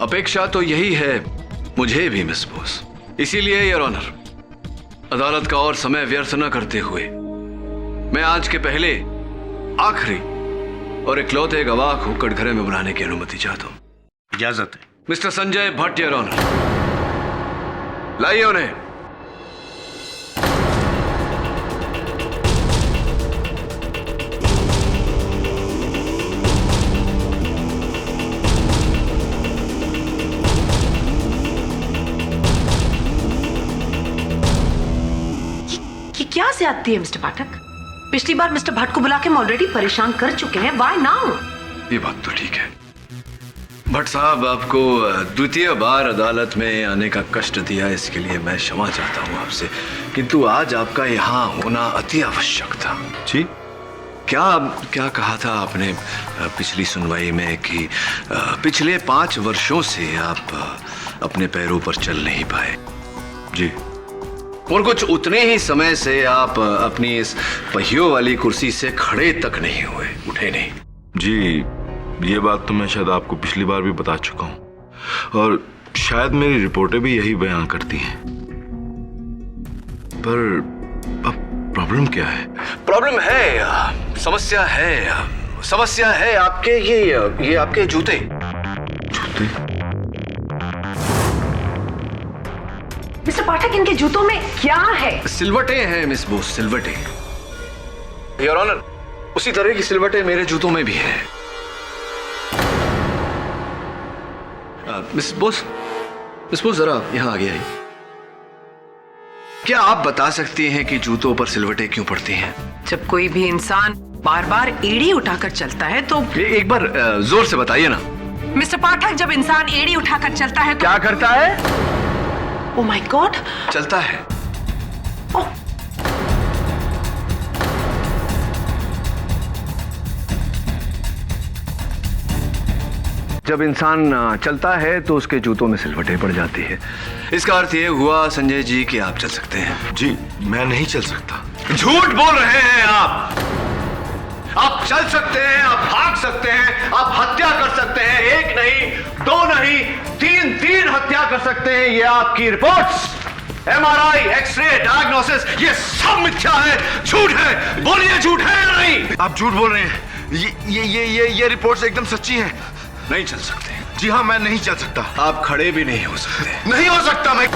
अपेक्षा तो यही है मुझे भी मिस बोस। इसीलिए योर ऑनर, अदालत का और समय व्यर्थ न करते हुए मैं आज के पहले आखिरी और इकलौते गवाह को कटघरे में बुलाने की अनुमति चाहता हूं। इजाजत है। Mister Sanjay Bhatt your honour, लाइए उन्हें। ये क्या ज्यादती है मिस्टर पाठक? पिछली बार मिस्टर भट्ट को बुला के हम ऑलरेडी परेशान कर चुके हैं। Why now? ये बात तो ठीक है भट्ट साहब, आपको द्वितीय बार अदालत में आने का कष्ट दिया, इसके लिए मैं क्षमा चाहता हूं आपसे, किंतु आज आपका यहाँ होना अति आवश्यक था। जी? क्या कहा था आपने पिछली सुनवाई में कि पिछले 5 वर्षों से आप अपने पैरों पर चल नहीं पाए? जी। और कुछ उतने ही समय से आप अपनी इस पहियों वाली कुर्सी से खड़े तक नहीं हुए, उठे नहीं। जी, ये बात तो मैं शायद आपको पिछली बार भी बता चुका हूं और शायद मेरी रिपोर्टें भी यही बयान करती हैं। पर अब प्रॉब्लम क्या है? प्रॉब्लम है, समस्या है आपके ये आपके जूते। जूते? मिस्टर पाठक, इनके जूतों में क्या है? सिलवटें हैं मिस बोस, सिलवटें। योर ऑनर, उसी तरह की सिलवटें मेरे जूतों में भी हैं। मिस बोस जरा यहाँ आगे आइए। क्या आप बता सकती हैं कि जूतों पर सिलवटें क्यों पड़ती हैं? जब कोई भी इंसान बार बार एड़ी उठाकर चलता है तो एक बार जोर से बताइए ना। मिस्टर पाठक, जब इंसान एड़ी उठाकर चलता है तो क्या करता है? ओह माय गॉड, चलता है। ओह, जब इंसान चलता है तो उसके जूतों में सिलवटें पड़ जाती है। इसका अर्थ ये हुआ संजय जी कि आप चल सकते हैं। जी, मैं नहीं चल सकता। झूठ बोल रहे हैं आप। आप चल सकते हैं, आप भाग सकते हैं, आप हत्या कर सकते हैं, एक नहीं, 2 नहीं, 3 हत्या कर सकते हैं। ये आपकी रिपोर्ट्स, MRI, एक्सरे, डायग्नोसिस, ये सब मिथ्या है, झूठ है। बोलिए, झूठ है या नहीं? आप झूठ बोल रहे हैं। ये रिपोर्ट्स एकदम सच्ची हैं। नहीं चल सकते। जी हाँ, मैं नहीं चल सकता। आप खड़े भी नहीं हो सकते। नहीं हो सकता मैं।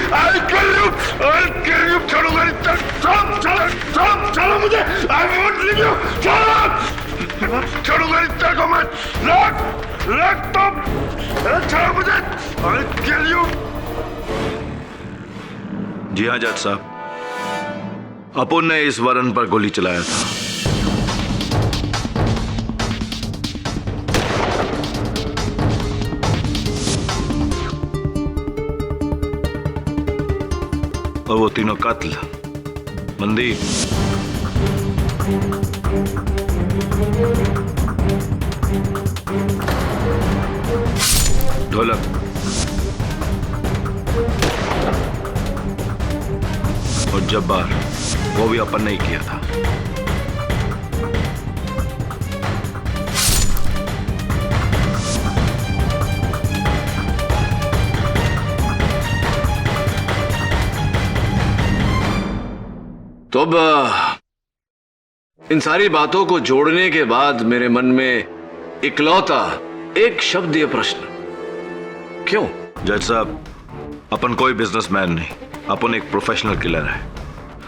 I'll kill you! छोड़ूंगा नहीं, चलो मुझे, I won't leave you! छोड़ूंगा नहीं तेरे को मैं, रख तुम, छोड़ो मुझे, I'll kill you! जी हाँ जज साहब, अपुन ने इस वरन पर गोली चलाया था। और वो तीनों कातिल, मनदीप, ढोलक और जब्बार, वो भी अपन ने ही किया था। तो अब इन सारी बातों को जोड़ने के बाद मेरे मन में इकलौता एक शब्दीय प्रश्न, क्यों? जज साहब, अपन कोई बिजनेसमैन नहीं, अपन एक प्रोफेशनल किलर है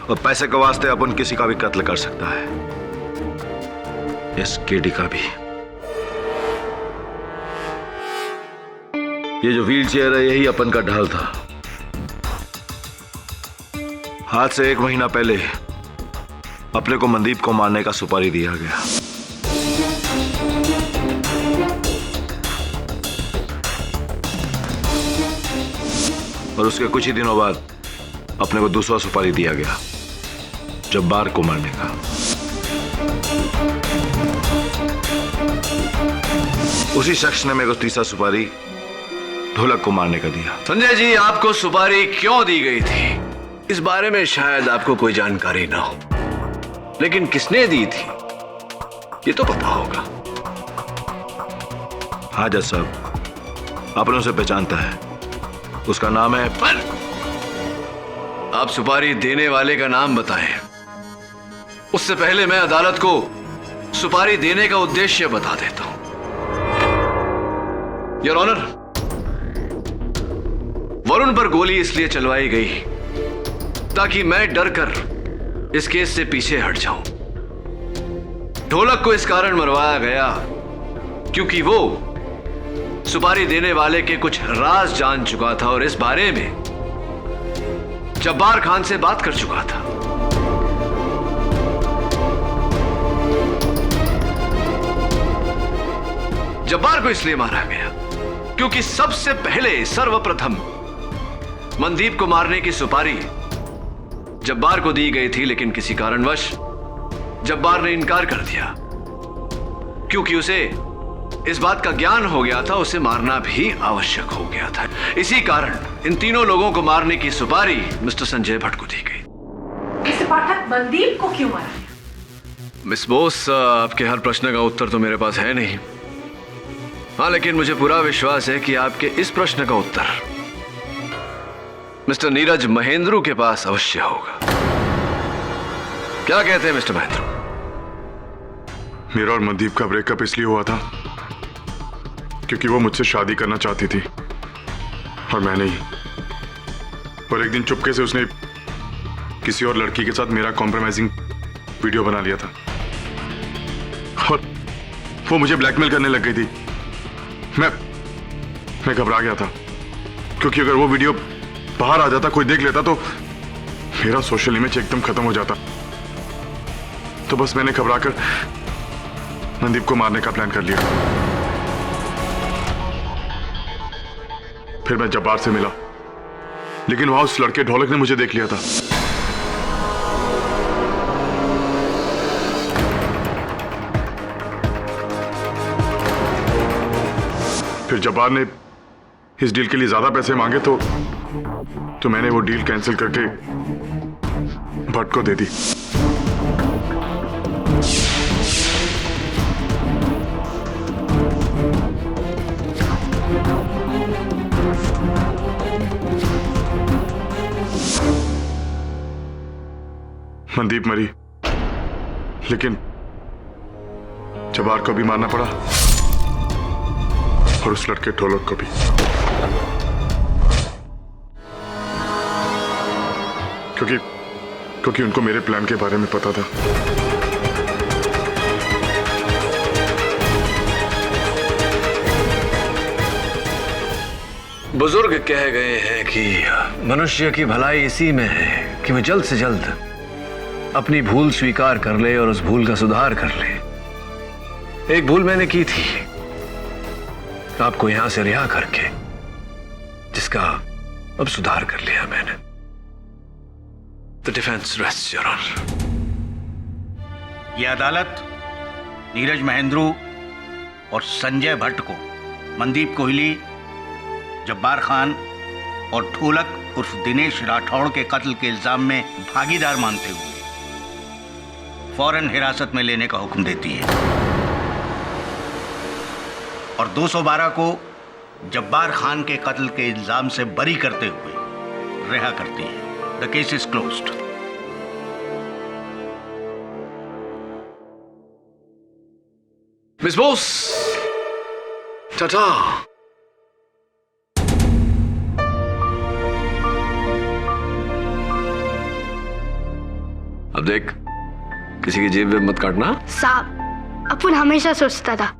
और पैसे के वास्ते अपन किसी का भी कत्ल कर सकता है, इस केडी का भी। ये जो व्हील चेयर है यही अपन का ढाल था। आज से 1 महीना पहले अपने को मनदीप को मारने का सुपारी दिया गया। और उसके कुछ ही दिनों बाद अपने को दूसरा सुपारी दिया गया, जब्बार को मारने का। उसी शख्स ने मेरे को तीसरा सुपारी ढोलक को मारने का दिया। संजय जी, आपको सुपारी क्यों दी गई थी इस बारे में शायद आपको कोई जानकारी ना हो, लेकिन किसने दी थी ये तो पता होगा। हाँ जज साहब, आपने उसे पहचानता है, उसका नाम है। पर आप सुपारी देने वाले का नाम बताएं, उससे पहले मैं अदालत को सुपारी देने का उद्देश्य बता देता हूं। योर ऑनर, वरुण पर गोली इसलिए चलवाई गई ताकि मैं डर कर इस केस से पीछे हट जाऊं। ढोलक को इस कारण मरवाया गया क्योंकि वो सुपारी देने वाले के कुछ राज जान चुका था और इस बारे में जब्बार खान से बात कर चुका था। जब्बार को इसलिए मारा गया क्योंकि सबसे पहले सर्वप्रथम मनदीप को मारने की सुपारी जब्बार को दी गई थी, लेकिन किसी कारणवश जब्बार ने इनकार कर दिया क्योंकि उसे इस बात का ज्ञान हो गया था उसे मारना भी आवश्यक हो गया था। इसी कारण इन तीनों लोगों को मारने की सुपारी मिस्टर संजय भट्ट को दी गई। मिस्टर पाठक, मनदीप को क्यों मारा? मिस बोस, आपके हर प्रश्न का उत्तर तो मेरे पास है नहीं। हाँ, लेकिन मुझे पूरा विश्वास है कि आपके इस प्रश्न का उत्तर मिस्टर नीरज महेंद्रू के पास अवश्य होगा। क्या कहते हैं मिस्टर महेंद्रू? मेरा और मनदीप का ब्रेकअप इसलिए हुआ था क्योंकि वो मुझसे शादी करना चाहती थी और मैं नहीं। और एक दिन चुपके से उसने किसी और लड़की के साथ मेरा कॉम्प्रोमाइजिंग वीडियो बना लिया था और वो मुझे ब्लैकमेल करने लग गई थी। मैं घबरा गया था क्योंकि अगर वो वीडियो बाहर आ जाता, कोई देख लेता तो मेरा सोशल इमेज एकदम खत्म हो जाता। तो बस मैंने घबराकर मनदीप को मारने का प्लान कर लिया। फिर मैं जब्बार से मिला, लेकिन वहां उस लड़के ढोलक ने मुझे देख लिया था। फिर जब्बार ने इस डील के लिए ज्यादा पैसे मांगे तो मैंने वो डील कैंसिल करके भट्ट को दे दी। मनदीप मरी, लेकिन जब्बार को भी मारना पड़ा और उस लड़के ढोलक को भी। क्योंकि उनको मेरे प्लान के बारे में पता था। बुजुर्ग कह गए हैं कि मनुष्य की भलाई इसी में है कि वह जल्द से जल्द अपनी भूल स्वीकार कर ले और उस भूल का सुधार कर ले। एक भूल मैंने की थी आपको यहां से रिहा करके, जिसका अब सुधार कर लिया मैंने। The defence rests your honour. यह अदालत नीरज महेंद्रू और संजय भट्ट को मनदीप कोहली, जब्बार खान और ढोलक उर्फ दिनेश राठौड़ के कत्ल के इल्जाम में भागीदार मानते हुए फौरन हिरासत में लेने का हुक्म देती है और 212 को जब्बार खान के कत्ल के इल्जाम से बरी करते हुए रिहा करती है। The case is closed. Miss Bose, Tata. अब देख, किसी की जेब में मत काटना। साहब, अपन हमेशा सोचता था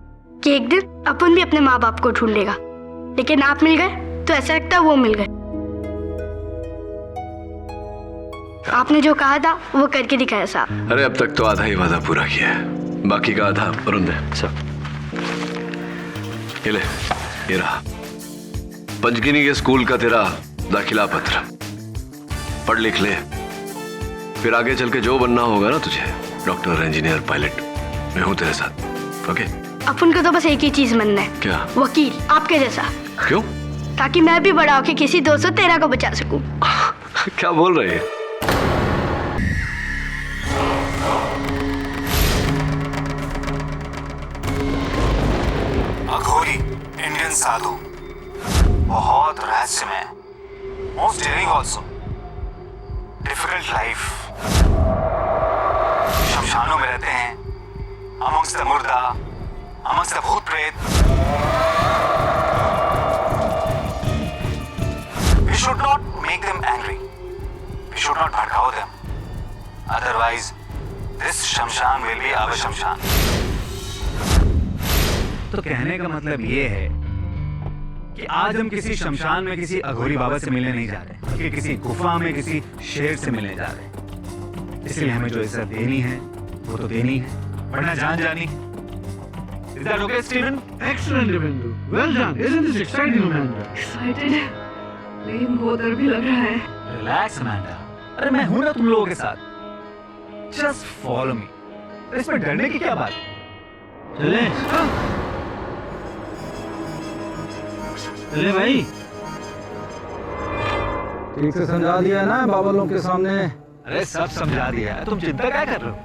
कि एक दिन अपन भी अपने माँ बाप को ढूंढेगा, लेकिन आप मिल गए तो ऐसा लगता वो मिल गए। आपने जो कहा था वो करके दिखाया साहब। अरे अब तक तो आधा ही वादा पूरा किया है, बाकी का आधा वरुण दे। सर, ये ले, ये रहा पंचगिनी के स्कूल का तेरा दाखिला पत्र। पढ़ लिख ले, फिर आगे चल के जो बनना होगा ना तुझे, डॉक्टर, इंजीनियर, पायलट, मैं हूं तेरे साथ। ओके? अपन को तो बस एक ही चीज बनना है। क्या? वकील, आपके जैसा। क्यों? ताकि मैं भी बड़ा होके किसी 213 को बचा सकूं। क्या बोल रही है? अघोरी इंडियन साधु, बहुत रहस्यमय, most daring also, difficult life. शमशानों में रहते हैं, amongst the murda, amongst the bhoot pret. We should not make them angry. We should not भड़काओ them. Otherwise, this शमशान will be our शमशान। तो कहने का मतलब ये है कि आज हम किसी शमशान में किसी अघोरी बाबा से मिलने नहीं जा रहे, बल्कि किसी गुफा में किसी शेर से मिलने जा रहे हैं। इसलिए हमें जो इज्जत देनी है वो तो देनी है, वरना जान जानी। Is that okay, Stephen? Excellent, Devendra. Well done. Isn't this exciting, Amanda? Excited? लेकिन बहुत डर भी लग रहा है। Relax, Amanda. अरे मैं हूं ना तुम लोगों के साथ। Just follow me. इसमें डरने की क्या बात है? चले चले भाई। ठीक से समझा दिया ना बाबा लोग के सामने? अरे सब समझा दिया है, तुम चिंता क्या कर रहे हो?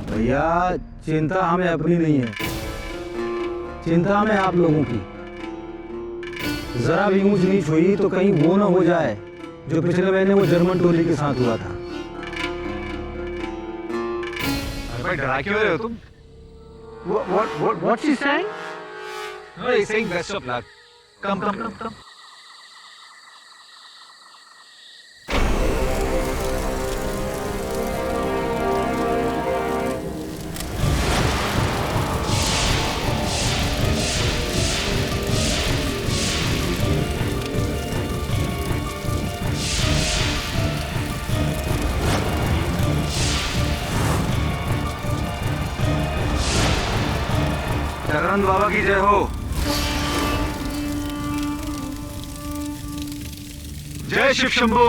भैया, चिंता हमें अपनी नहीं है, चिंता हमें आप लोगों की। जरा भी ऊंच नीच हुई तो कहीं वो ना हो जाए जो पिछले महीने वो जर्मन टोली के साथ हुआ था। अरे भाई, डरा क्यों रहे हो तुम? What's he saying? No, he's saying best of luck. Come. चरण बाबा की जय हो। जय शिव शंभू,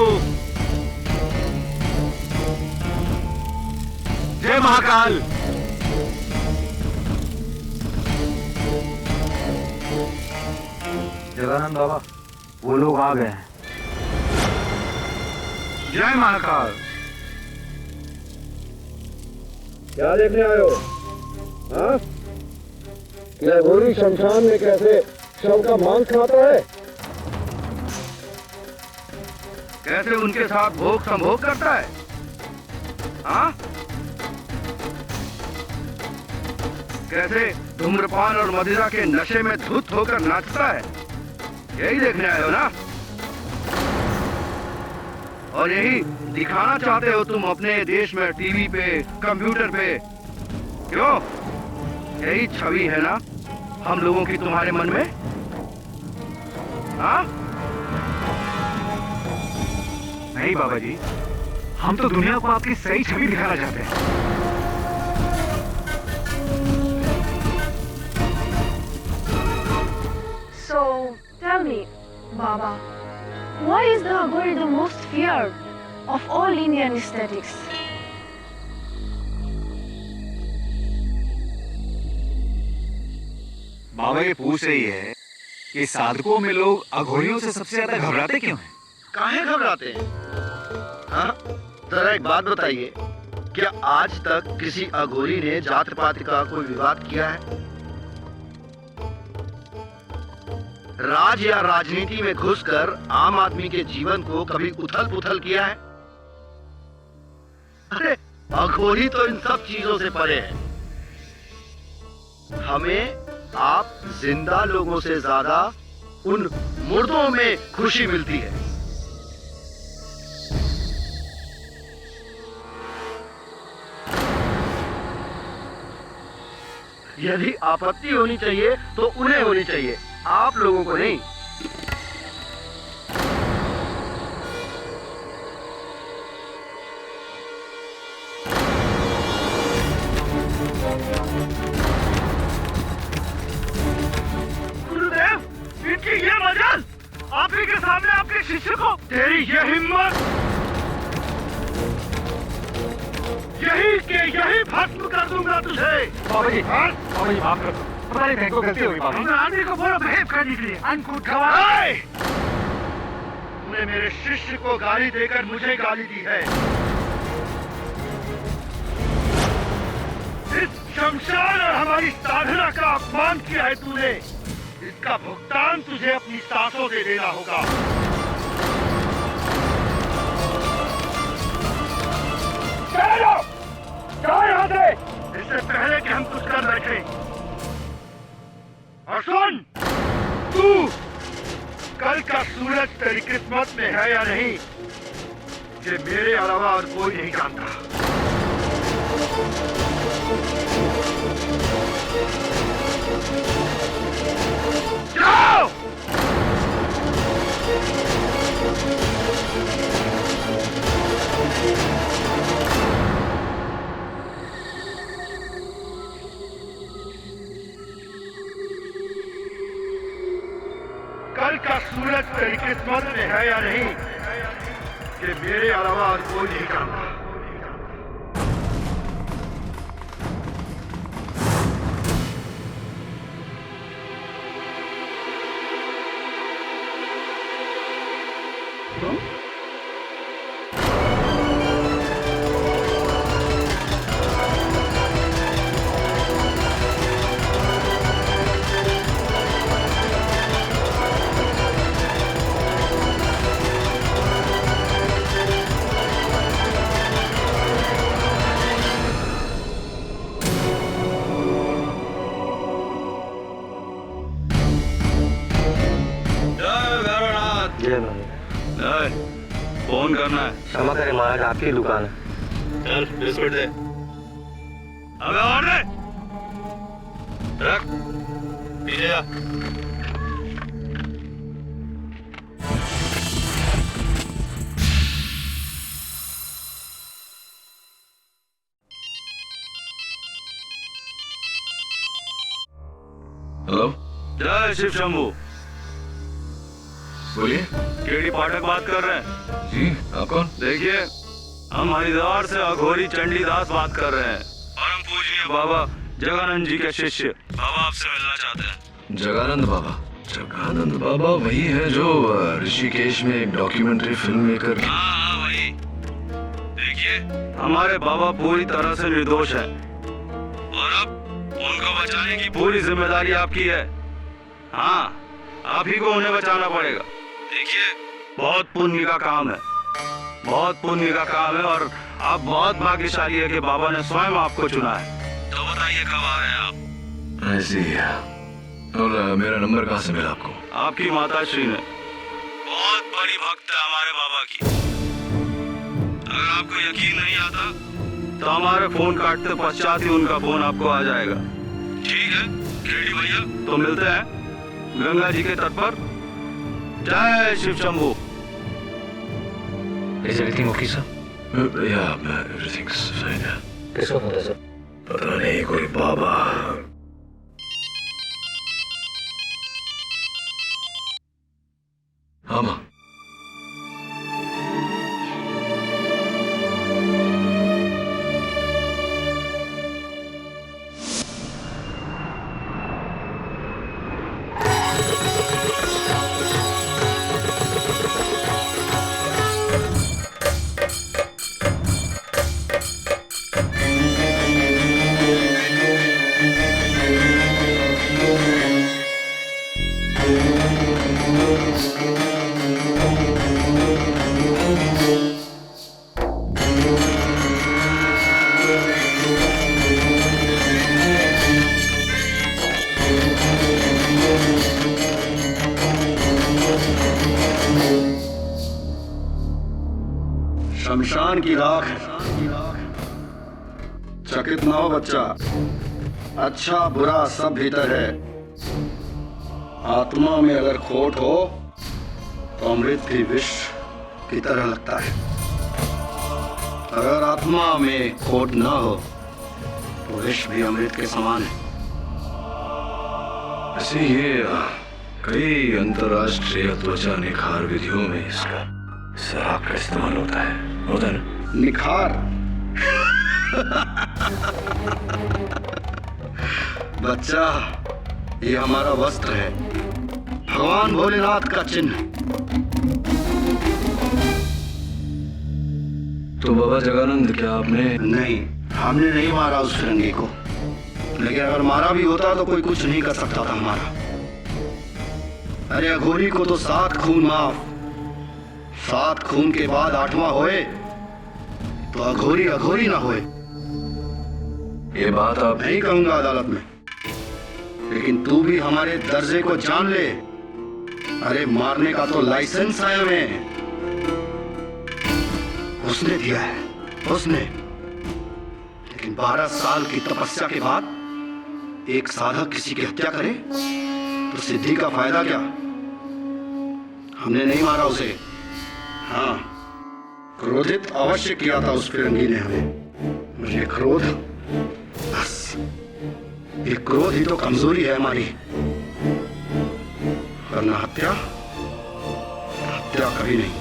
जय महाकाल। जगानंद बाबा, वो लोग आ गए हैं। जय महाकाल। क्या देखने आए हो? हाँ? क्या गोरी शमशान में कैसे शव का मांस खाता है? कैसे उनके साथ भोग संभोग करता है? हाँ? कैसे धूम्रपान और मदिरा के नशे में धुत होकर नाचता है? यही देखने आए हो ना? और यही दिखाना चाहते हो तुम अपने देश में टीवी पे, कंप्यूटर पे? क्यों? यही छवि है ना हम लोगों की तुम्हारे मन में? हाँ? नहीं बाबा जी, हम तो दुनिया को आपकी सही छवि दिखाना चाहते हैं। So tell me, Baba, why is the Aghori the most feared of all Indian aesthetics? बाबा ये पूछ रही है कि साधकों में लोग अघोरियों से सबसे ज्यादा घबराते क्यों हैं? काहे घबराते हैं? हाँ? जरा एक बात बताइए, क्या आज तक किसी अघोरी ने जात पात का कोई विवाद किया है? राज या राजनीति में घुसकर आम आदमी के जीवन को कभी उथल पुथल किया है? अरे अघोरी तो इन सब चीजों से परे है। हमें आप जिंदा लोगों से ज्यादा उन मुर्दों में खुशी मिलती है। यदि आपत्ति होनी चाहिए तो उन्हें होनी चाहिए, आप लोगों को नहीं। गुरुदेव, इनकी ये मजाल, आप ही के सामने आपके शिष्य को, तेरी ये हिम्मत, यही के यही भस्म कर दूंगा तुझे। बाबा जी माफ कर दो, हमारी बहन को गलती हुई। बाबा आदमी को बोलो बिहेव करने के लिए। अनकूट गवाह, तूने मेरे शिष्य को गाली देकर मुझे गाली दी है। इस शमशान और हमारी साधना का अपमान किया है तूने। इसका भुगतान तुझे अपनी सांसों से देना होगा। यहाँ से इससे पहले कि हम कुछ कर बैठे। और सुन, तू कल का सूरज तेरी किस्मत में है या नहीं, ये मेरे अलावा और कोई नहीं जानता। जाओ! कल का सूरज तेरी किस्मत में है या नहीं, कि मेरे अलावा और कोई नहीं जानता। फोन करना है। क्षमा करें महाराज, आपकी दुकान है। चल बिस्कुट दे। अबे और दे। रख, पीछे जा। हेलो, जय शिव शंभू। बोलिए। केडी पाठक बात कर रहे हैं। जी, आप कौन? देखिए, हम हरिद्वार से अघोरी चंडीदास बात कर रहे हैं। परम पूजनीय बाबा जगानंद जी के शिष्य बाबा आपसे मिलना चाहते हैं। जगानंद बाबा? जगानंद बाबा वही है जो ऋषिकेश में एक डॉक्यूमेंट्री फिल्म मेकर। हाँ वही। देखिए, हमारे बाबा पूरी तरह से निर्दोष हैं और अब उनको बचाने की पूरी जिम्मेदारी आपकी है। हाँ, आप ही को उन्हें बचाना पड़ेगा। देखिए, बहुत पुण्य का काम है, बहुत पुण्य का काम है और आप बहुत भाग्यशाली है कि बाबा ने स्वयं आपको चुना है। तो बताइए कब आ रहे हैं आप? ऐसी है। और मेरा नंबर कहाँ से मिला आपको? आपकी माता श्री ने। बहुत बड़ी भक्त है हमारे बाबा की। अगर आपको यकीन नहीं आता तो हमारे फोन काटते पश्चात ही उनका फोन आपको आ जाएगा। ठीक है केडी भैया, तो मिलते हैं गंगा जी के तट पर। जय Shiv Shambhu. Is everything okay, sir? Yeah, everything's fine. किसका फोन था सर? पता नहीं, कोई बाबा। हाँ माँ। शमशान की राख है। चकित ना हो बच्चा, अच्छा बुरा सब भीतर है। आत्मा में अगर खोट हो तो अमृत भी विष की तरह लगता है। अगर आत्मा में खोट ना हो तो विष भी अमृत के समान है। ऐसे ये कई अंतरराष्ट्रीय त्वचा निखार विधियों में इसका शराब का इस्तेमाल होता है ना? निखार बच्चा, ये हमारा वस्त्र है, भगवान भोलेनाथ का चिन्ह। तो बाबा जगानंद, क्या आपने? नहीं, हमने नहीं मारा उस फिरंगी को, लेकिन अगर मारा भी होता तो कोई कुछ नहीं कर सकता था हमारा। अरे अघोरी को तो 7 खून माफ, 7 खून के बाद 8वां होए तो अघोरी अघोरी ना होए। ये बात आप नहीं कहूंगा अदालत में, लेकिन तू भी हमारे दर्जे को जान ले। अरे मारने का तो लाइसेंस है हमें, उसने दिया है, उसने। लेकिन 12 साल की तपस्या के बाद एक साधक किसी की हत्या करे तो सिद्धि का फायदा क्या? हमने नहीं मारा उसे। हाँ, क्रोधित अवश्य किया था उस फिरंगी ने हमें। मुझे क्रोध, बस ये क्रोध ही तो कमजोरी है हमारी, वरना हत्या कभी नहीं।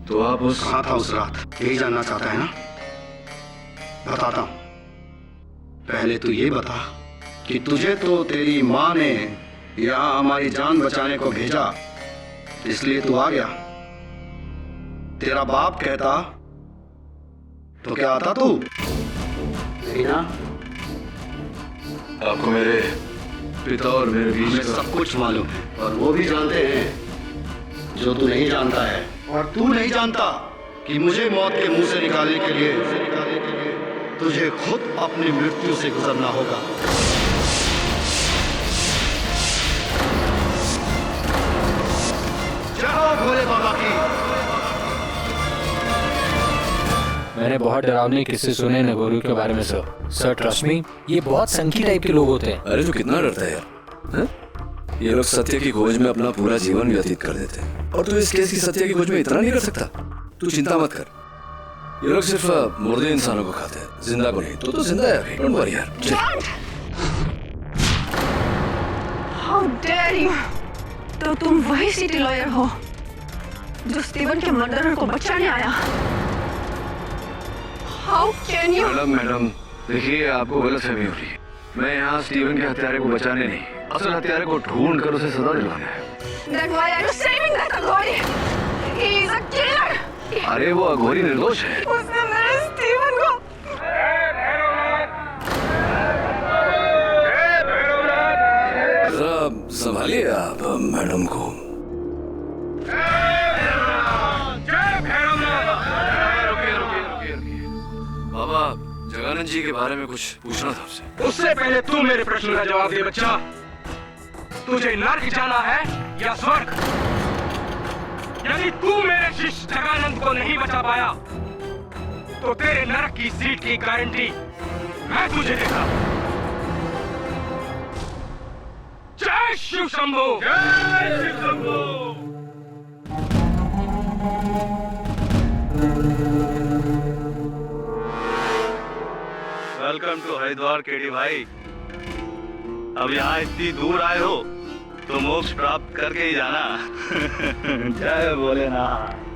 तो आप उस कहाँ था उस रात, यही जानना चाहता है ना? बताता हूं। पहले तू ये बता कि तुझे तो तेरी माँ ने यहाँ हमारी जान बचाने को भेजा, इसलिए तू आ गया। तेरा बाप कहता तो क्या आता तू? नहीं ना? आपको मेरे पिता और मेरे बीच में सब कुछ मालूम है, और वो भी जानते हैं जो तू नहीं जानता है। और तू नहीं जानता कि मुझे मौत के मुंह से निकालने के लिए तुझे खुद अपनी मृत्यु से गुजरना होगा। जय भोले बाबा की। मैंने बहुत डरावने किस्से सुने नगोरी के बारे में सर ट्रस्ट मी, ये बहुत संकी टाइप के लोग होते हैं। अरे तू कितना डरता है यार? ये लोग सत्य की खोज में अपना पूरा जीवन व्यतीत कर देते हैं, और तू इस केस की सत्य की खोज में इतना नहीं कर सकता। तू चिंता मत कर, ये लोग सिर्फ मुर्दे इंसानों को खाते हैं, जिंदा को नहीं। तो जिंदा है अभी, डोंट वरी यार। How dare you? तो तुम वही सिटी लॉयर हो जो स्टीवन के मर्डरर को बचाने आया? How can you? मैडम देखिए, आपको गलतफहमी हो रही है। मैं यहाँ स्टीवन के हत्यारे को बचाने नहीं, असल हत्यारे को ढूंढ कर उसे सजा दिलाने है। Then why are you saving that Aghori? He is a killer. अरे वो अघोरी निर्दोष है। उसने मेरे स्टीवन को। जरा संभालिए आप मैडम को। बाबा जगानंद जी के बारे में कुछ पूछना था आपसे। उससे पहले तू मेरे प्रश्न का जवाब दे बच्चा। तुझे नर्क जाना है या स्वर्ग? यदि तू मेरे शिष्य जगानंद को नहीं बचा पाया तो तेरे नरक की सीट की गारंटी मैं तुझे देता। जय शिव शंभू। जय Shiv Shambhu. Welcome to Haridwar KD भाई। अब यहाँ इतनी दूर आए हो तो मोक्ष प्राप्त करके ही जाना। जय भोलेनाथ।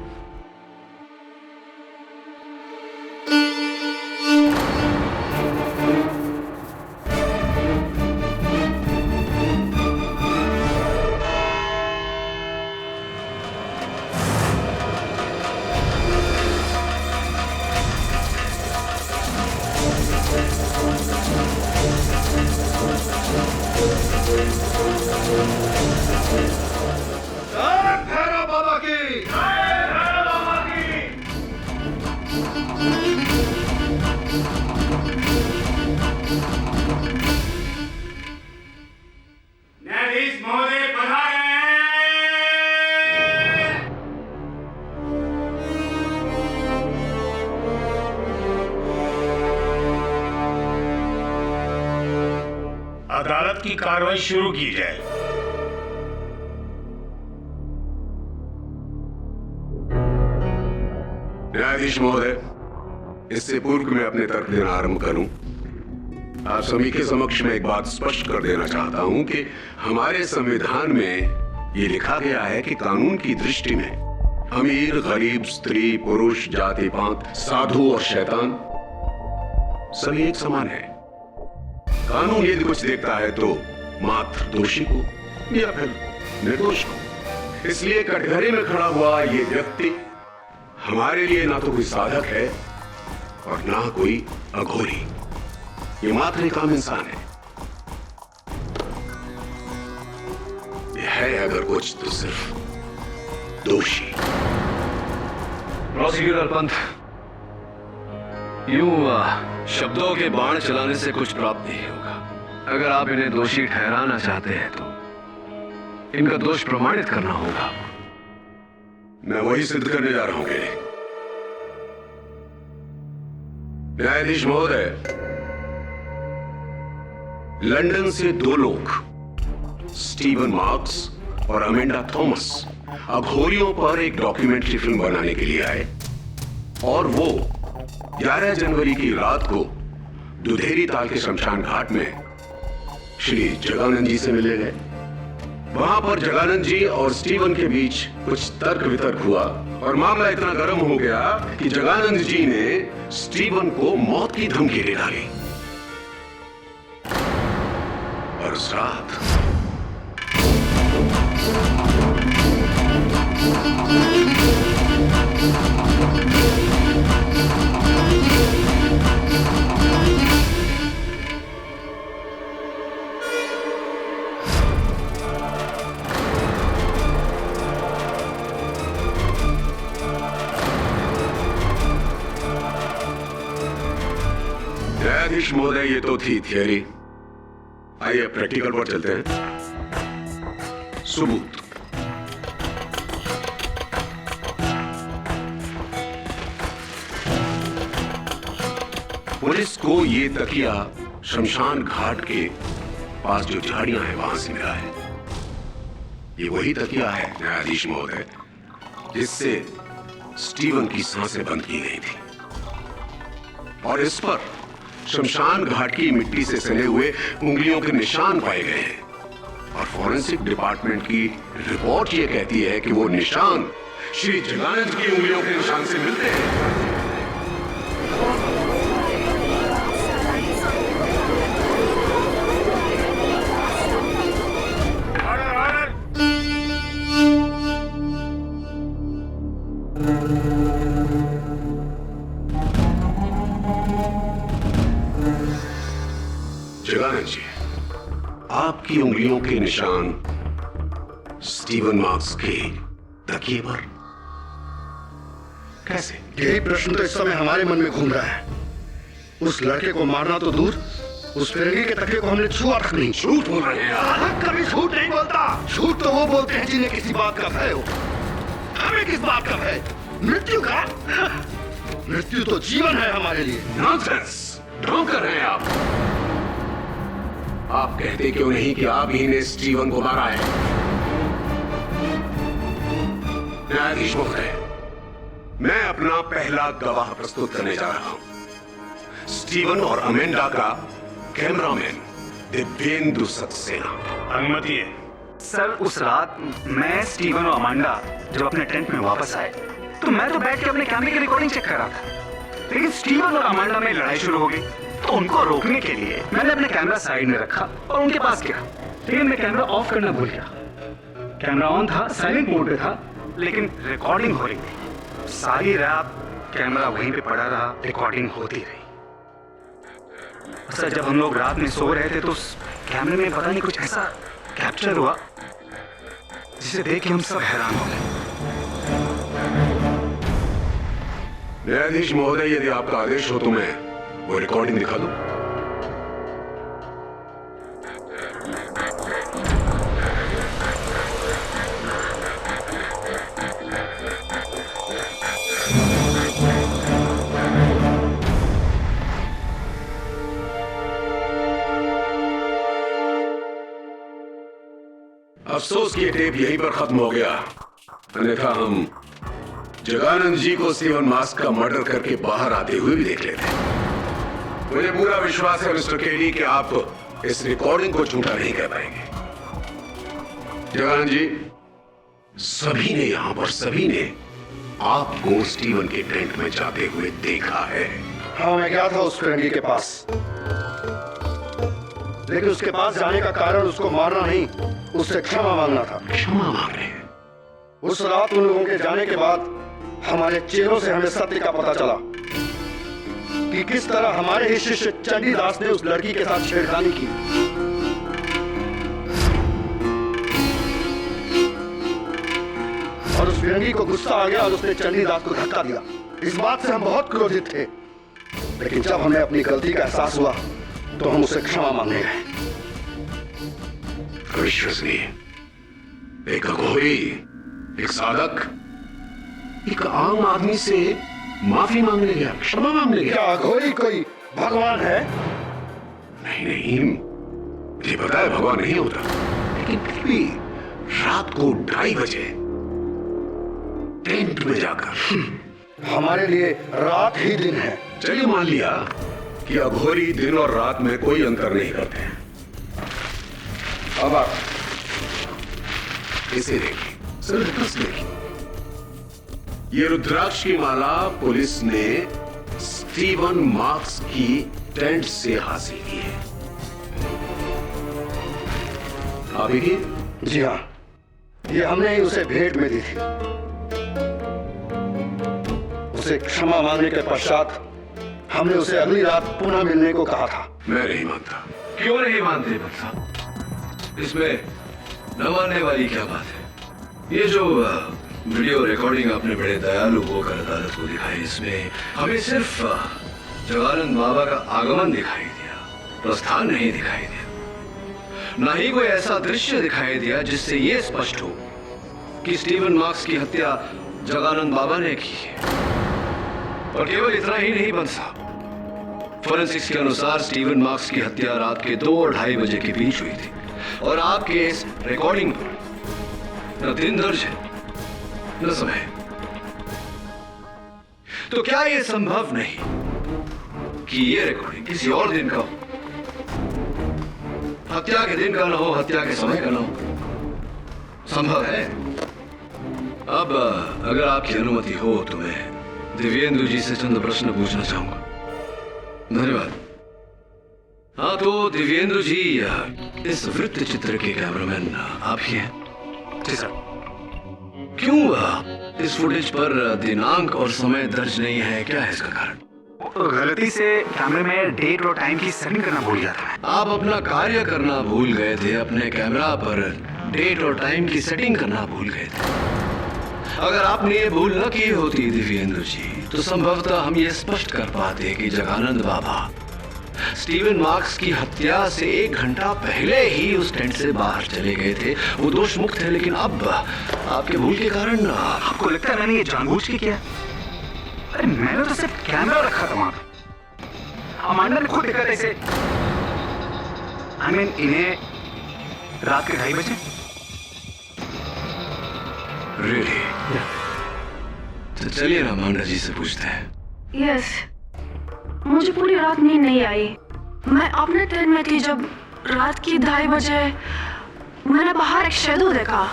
भैरव बाबा की। भैरव बाबा की। न्यायाधीश महोदय पधारे हैं। अदालत की कार्रवाई शुरू की जाए। न्यायाधीश महोदय, इससे पूर्व मैं अपने तर्क देना आरंभ करूं, आप सभी के समक्ष में एक बात स्पष्ट कर देना चाहता हूं कि हमारे संविधान में ये लिखा गया है कि कानून की दृष्टि में अमीर, गरीब, स्त्री, पुरुष, जाति पात, साधु और शैतान सभी एक समान है। कानून यदि कुछ देखता है तो मात्र दोषी को या फिर निर्दोष को। इसलिए कटघरे में खड़ा हुआ ये व्यक्ति हमारे लिए ना तो कोई साधक है और ना कोई अघोरी, ये मात्र एक आम इंसान है। ये है अगर कुछ तो सिर्फ दोषी। प्रोसिक्यूटर पंत, यूं शब्दों के बाण चलाने से कुछ प्राप्त नहीं होगा। अगर आप इन्हें दोषी ठहराना चाहते हैं तो इनका दोष प्रमाणित करना होगा। मैं वही सिद्ध करने जा रहा हूं। न्यायाधीश महोदय, लंदन से दो लोग, स्टीवन मार्क्स और अमेंडा थॉमस, अघोरियों पर एक डॉक्यूमेंट्री फिल्म बनाने के लिए आए और वो 11 जनवरी की रात को दुधेरी ताल के शमशान घाट में श्री जगानंद जी से मिलने गए। वहां पर जगानंद जी और स्टीवन के बीच कुछ तर्क वितर्क हुआ और मामला इतना गर्म हो गया कि जगानंद जी ने स्टीवन को मौत की धमकी दे डाली। और उस रात न्यायाधीश महोदय, ये तो थी थियरी। आइए प्रैक्टिकल पर चलते हैं। सबूत। पुलिस को ये तकिया शमशान घाट के पास जो झाड़ियां हैं वहां से मिला है। ये वही तकिया है न्यायाधीश महोदय जिससे स्टीवन की सांसें बंद की गई थी और इस पर शमशान घाट की मिट्टी से सने हुए उंगलियों के निशान पाए गए हैं और फॉरेंसिक डिपार्टमेंट की रिपोर्ट ये कहती है कि वो निशान श्री जगानंद की उंगलियों के निशान से मिलते हैं। जगानंद जी, आपकी उंगलियों के निशान स्टीवन मार्क्स के तकिए पर कैसे? यही प्रश्न तो इस समय हमारे मन में घूम रहा है। उस लड़के को मारना तो दूर, उस फिरंगी के तकिए को हमने छुआ तक नहीं। झूठ बोल रहे हैं आप। कभी झूठ नहीं बोलता। झूठ तो वो बोलते हैं जिन्हें किसी बात का भय हो। हमें किस बात का भय? मृत्यु का? मृत्यु तो जीवन है हमारे लिए। नॉनसेंस! ढोंग कर रहे हैं आप कहते क्यों नहीं कि आप ही ने स्टीवन को मारा है? न्यायाधीश महोदय, मैं अपना पहला गवाह प्रस्तुत करने जा रहा हूं। स्टीवन और अमेंडा का कैमरामैन दिव्येंदु सक्सेना। अनुमति है सर। उस रात मैं, स्टीवन और अमांडा जब अपने टेंट में वापस आए तो मैं तो बैठ के अपने कैमरे की रिकॉर्डिंग चेक कर रहा था, लेकिन स्टीवन और अमांडा में लड़ाई शुरू हो गई। तो उनको रोकने के लिए मैंने अपने कैमरा साइड में रखा और उनके पास गया, लेकिन मैं कैमरा ऑफ करना भूल गया। कैमरा ऑन था, साइलेंट मोड पे था, लेकिन रिकॉर्डिंग हो रही थी। सारी रात कैमरा वहीं पे पड़ा रहा, रिकॉर्डिंग होती रही। सर, जब हम लोग रात में सो रहे थे तो कैमरे में पता नहीं कुछ ऐसा कैप्चर हुआ जिसे देख के हम सब हैरान हो गए। न्यायाधीश महोदय, यदि आपका आदेश हो तो मैं वो रिकॉर्डिंग दिखा दूं। अफसोस कि ये टेप यहीं पर खत्म हो गया, अन्यथा हम जगानंद जी को स्टीवन मास्क का मर्डर करके बाहर आते हुए भी देख लेते। मुझे पूरा विश्वास है मिस्टर केडी कि आप इस रिकॉर्डिंग को झूठा नहीं कर पाएंगे। जगानंद जी, सभी ने यहां पर सभी ने आपको स्टीवन के टेंट में जाते हुए देखा है। हाँ, मैं गया था उस फिरंगी के पास, लेकिन उसके पास जाने का कारण उसको मारना नहीं, उससे क्षमा मांगना था। क्षमा मांगने? उस रात उन लोगों के जाने के बाद हमारे चेहरों से हमें सत्य का पता चला कि किस तरह हमारे ही शिष्य चंडीदास ने उस लड़की के साथ छेड़खानी की। और उस फिरंगी को गुस्सा आ गया और उसने चंडीदास को धक्का दिया। इस बात से हम बहुत क्रोधित थे, लेकिन जब हमें अपनी गलती का एहसास हुआ तो हम उसे क्षमा मांगने गए। अविश्वसनीय, एक अघोरी, एक साधक, एक आम आदमी से माफी मांगने गया, क्षमा मांगने गया। क्या अघोरी कोई भगवान है? नहीं नहीं, मुझे पता है भगवान नहीं होता, लेकिन फिर भी रात को 2:30 बजे टेंट में जाकर। हमारे लिए रात ही दिन है। चलिए मान लिया कि अघोरी दिन और रात में कोई अंतर नहीं करते हैं। अब आप इसे देखिए, सिर्फ बस देखिए। ये रुद्राक्ष की माला पुलिस ने स्टीवन मार्क्स की टेंट से हासिल की है। आप देखिए। जी हाँ, ये हमने ही उसे भेंट में दी थी। उसे क्षमा मांगने के पश्चात हमने उसे अगली रात पुनः मिलने को कहा था। मैं नहीं मानता। क्यों नहीं मानते भट्ट साहब? इसमें न मानने वाली क्या बात है? ये जो वीडियो रिकॉर्डिंग आपने बड़े दयालु होकर अदालत को दिखाई, इसमें हमें सिर्फ जगानंद बाबा का आगमन दिखाई दिया, प्रस्थान नहीं दिखाई दिया। ना ही कोई ऐसा दृश्य दिखाई दिया जिससे यह स्पष्ट हो कि स्टीवन मार्क्स की हत्या जगानंद बाबा ने की है। और केवल इतना ही नहीं बन साहब, फोरेंसिक्स के अनुसार स्टीवन मार्क्स की हत्या रात के 2 और 2:30 बजे के बीच हुई थी। और आपके इस रिकॉर्डिंग पर न दिन दर्ज है न समय। तो क्या यह संभव नहीं कि यह रिकॉर्डिंग किसी और दिन का हो? हत्या के दिन का ना हो, हत्या के समय का ना हो? संभव है। अब अगर आपकी अनुमति हो तो मैं दिव्येंदु जी से चंद प्रश्न पूछना चाहूंगा। धन्यवाद। हाँ, तो दिव्येंदु जी, इस वृत्त चित्र के कैमरामैन आप ही हैं? जी सर। क्यों इस फुटेज पर दिनांक और समय दर्ज नहीं है? क्या है इसका कारण? गलती से कैमरे में डेट और टाइम की सेटिंग करना भूल गया था। आप अपना कार्य करना भूल गए थे, अपने कैमरा पर डेट और टाइम की सेटिंग करना भूल गए थे। अगर आपने ये भूल न की होती दिव्येंदु जी, तो संभवतः हम ये स्पष्ट कर पाते कि जगानंद बाबा स्टीवन मार्क्स की हत्या से 1 घंटा पहले ही उस टेंट से बाहर चले गए थे। वो दोष मुक्त है, लेकिन अब आपके भूल के कारण आपको लगता है मैंने ये जानबूझ के किया? अरे मैंने तो सिर्फ कैमरा रखा था वहां पे। अमांडा ने खुद देखा था इसे। इन्हें रात के 2:30 बजे। Really? तो चलिए ना अमांडा जी से पूछते हैं। यस, मुझे पूरी रात नींद नहीं आई। मैं अपने टेंट में थी जब रात की 2:30 बजे मैंने बाहर एक शैडो देखा।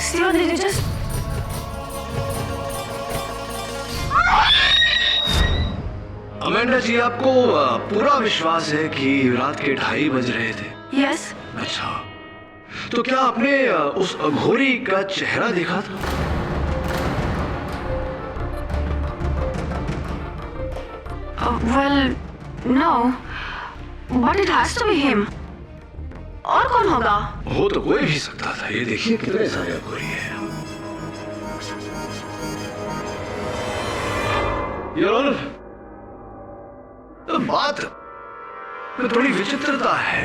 Steven, did you just... Amanda ji, आपको पूरा विश्वास है कि रात के 2:30 बज रहे थे? यस। अच्छा, तो क्या आपने उस अघोरी का चेहरा देखा था? Well, no, but it has to be him. और कौन होगा? हो तो कोई भी सकता था। ये देखिए कितने सारे अघोरी हैं। Your Honor, बात में थोड़ी विचित्रता है।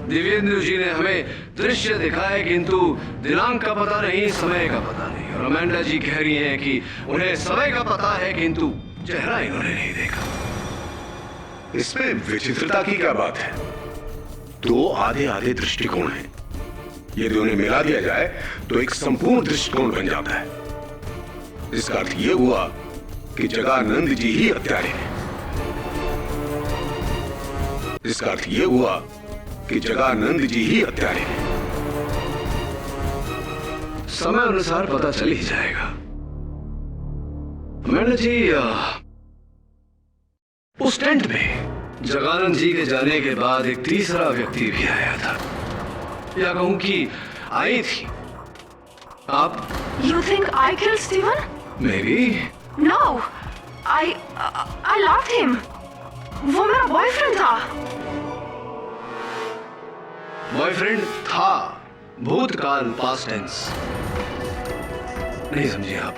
दिव्येंदु जी ने हमें दृश्य दिखाया किंतु दिनांक का पता नहीं, समय का पता नहीं। और अमेंडा जी कह रही हैं कि उन्हें समय का पता है किंतु चेहरा इन्होंने नहीं देखा। इसमें विचित्रता की क्या बात है? दो आधे आधे दृष्टिकोण हैं। यदि उन्हें मिला दिया जाए तो एक संपूर्ण दृष्टिकोण बन जाता है। इसका अर्थ यह हुआ कि जगानंद जी ही हत्यारे हैं। इसका अर्थ यह हुआ कि जगानंद जी ही हत्यारे हैं। समय अनुसार पता चल ही जाएगा। अमेंडा जी, उस टेंट में जगानंद जी के जाने के बाद एक तीसरा व्यक्ति भी आया था, या कहूं कि आई थी। आप You think I killed Steven? Maybe. No, I loved him. वो मेरा बॉयफ्रेंड था। बॉयफ्रेंड था, भूतकाल, पास्ट टेंस। नहीं समझे आप?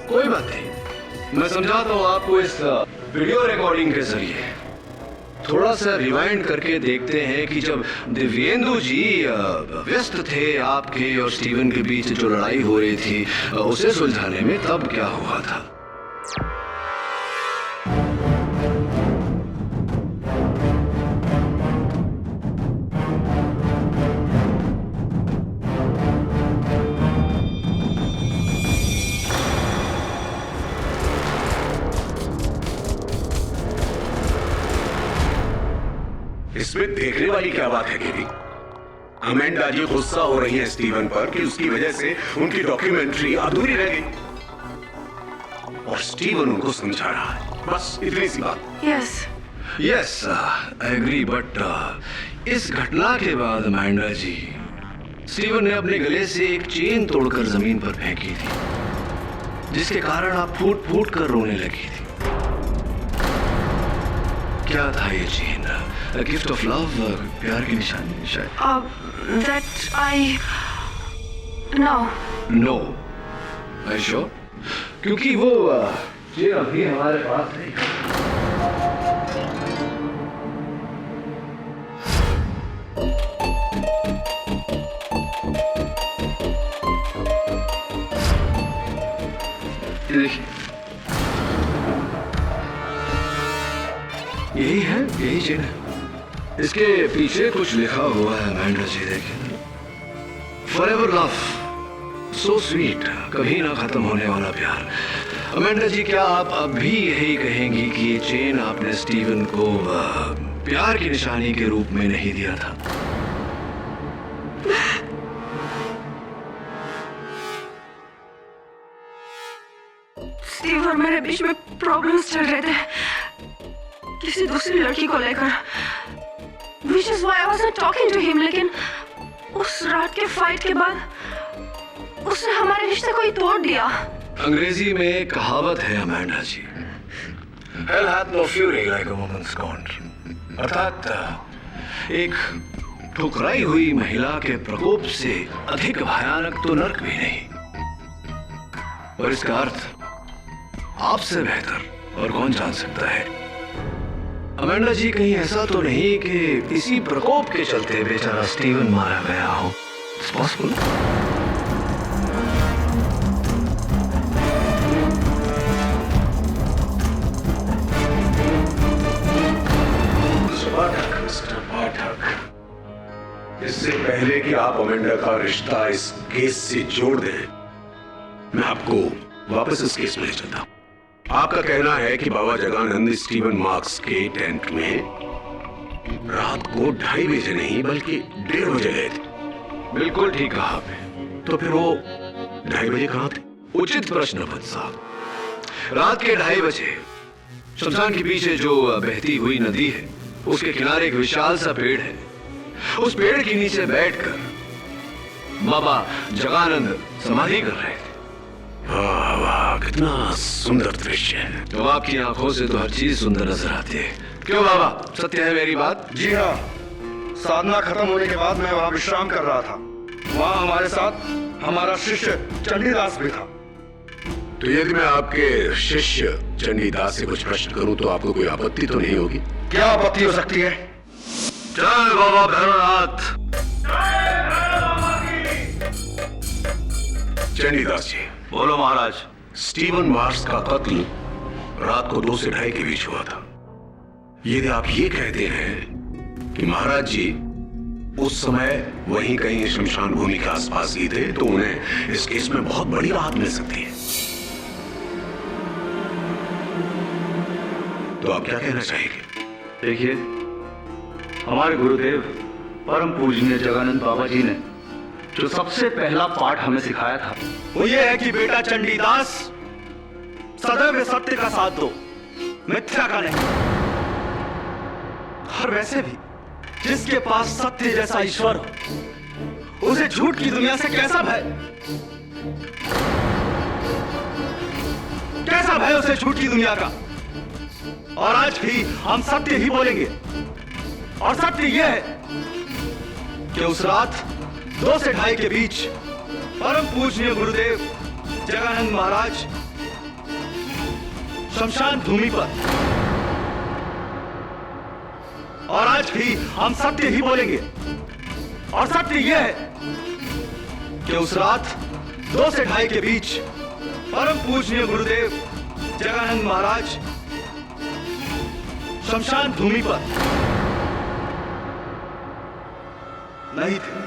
कोई बात नहीं, मैं समझाता हूं आपको इस वीडियो रिकॉर्डिंग के जरिए। थोड़ा सा रिवाइंड करके देखते हैं कि जब दिव्येंदु जी व्यस्त थे आपके और स्टीवन के बीच जो लड़ाई हो रही थी उसे सुलझाने में, तब क्या हुआ था। इसमें देखने वाली क्या बात है केडी? अमेंडा जी गुस्सा हो रही है स्टीवन पर कि उसकी वजह से उनकी डॉक्यूमेंट्री अधूरी रह गई और स्टीवन उनको समझा रहा है। बस इतनी सी बात। यस, आई एग्री, बट इस घटना के बाद अमेंडा जी, स्टीवन ने अपने गले से एक चेन तोड़कर जमीन पर फेंकी थी, जिसके कारण आप फूट फूट कर रोने लगी थी। क्या था ये chain? A gift of love, प्यार की निशानी शायद। That I no. No. Are you sure? क्योंकि वो चेन अभी हमारे पास नहीं। ये देखिए, यही है, यही चेन है। इसके पीछे कुछ लिखा हुआ है अमेंडा जी, देखिए। फॉरएवर लव, सो स्वीट, कभी ना खत्म होने वाला प्यार। अमेंडा जी, क्या आप अब भी यही कहेंगी कि ये चेन आपने स्टीवन को प्यार की निशानी के रूप में नहीं दिया था? स्टीव और मेरे बीच में प्रॉब्लम्स चल रहे थे किसी दूसरी लड़की को लेकर, which is why I wasn't talking to him। लेकिन उस रात के फाइट के बाद उसने हमारे रिश्ते को ही तोड़ दिया। अंग्रेजी में एक कहावत है Amanda ji, Hell hath no fury like a woman's scorn। अर्थात एक ठुकराई हुई महिला के प्रकोप से अधिक भयानक तो नर्क भी नहीं। और इसका अर्थ आपसे बेहतर और कौन जान सकता है। अमेंडा जी, कहीं ऐसा तो नहीं कि इसी प्रकोप के चलते बेचारा स्टीवन मारा गया हो? It's possible. मिस्टर पाठक, इससे पहले कि आप अमेंडा का रिश्ता इस केस से जोड़ दें, मैं आपको वापस इस केस में ले चलता हूं। आपका कहना है कि बाबा जगानंद स्टीवन मार्क्स के टेंट में रात को 2:30 बजे नहीं बल्कि 1:30 बजे गए थे। बिल्कुल ठीक कहा आपने। तो फिर वो 2:30 बजे कहां थे? उचित प्रश्न भट्ट साहब। रात के 2:30 बजे शमशान के पीछे जो बहती हुई नदी है, उसके किनारे एक विशाल सा पेड़ है। उस पेड़ के नीचे बैठकर बाबा जगानंद समाधि कर रहे थे। वाह वाह, कितना सुंदर दृश्य है। तो आपकी आंखों से तो हर चीज सुंदर नजर आती है। क्यों बाबा, सत्य है मेरी बात? जी हाँ, साधना खत्म होने के बाद मैं वहाँ विश्राम कर रहा था। वहाँ हमारे साथ हमारा शिष्य चंडीदास भी था। तो यदि मैं आपके शिष्य चंडीदास से कुछ प्रश्न करूं तो आपको कोई आपत्ति तो नहीं होगी? क्या आपत्ति हो सकती है? जय बाबा भैरवनाथ। चंडीदास जी। बोलो महाराज। स्टीवन मार्स का कत्ल रात को 2 से 2:30 के बीच हुआ था। यदि आप ये कहते हैं कि महाराज जी उस समय वहीं कहीं शमशान भूमि के आसपास ही थे, तो उन्हें इस केस में बहुत बड़ी राहत मिल सकती है। तो आप क्या कहना चाहेंगे? देखिए, हमारे गुरुदेव परम पूजनीय जगानंद बाबा जी ने जो सबसे पहला पाठ हमें सिखाया था वो ये है कि बेटा चंडीदास, सदैव सत्य का साथ दो, मिथ्या का नहीं। और वैसे भी जिसके पास सत्य जैसा ईश्वर हो, उसे झूठ की दुनिया से कैसा भय? कैसा भय उसे झूठ की दुनिया का? और आज भी हम सत्य ही बोलेंगे। और सत्य यह है कि उस रात 2 से 2:30 के बीच परम पूजनीय गुरुदेव जगानंद महाराज शमशान भूमि पर, और आज भी हम सत्य ही बोलेंगे। और सत्य यह है कि उस रात 2 से 2:30 के बीच परम पूजनीय गुरुदेव जगानंद महाराज शमशान भूमि पर नहीं थे।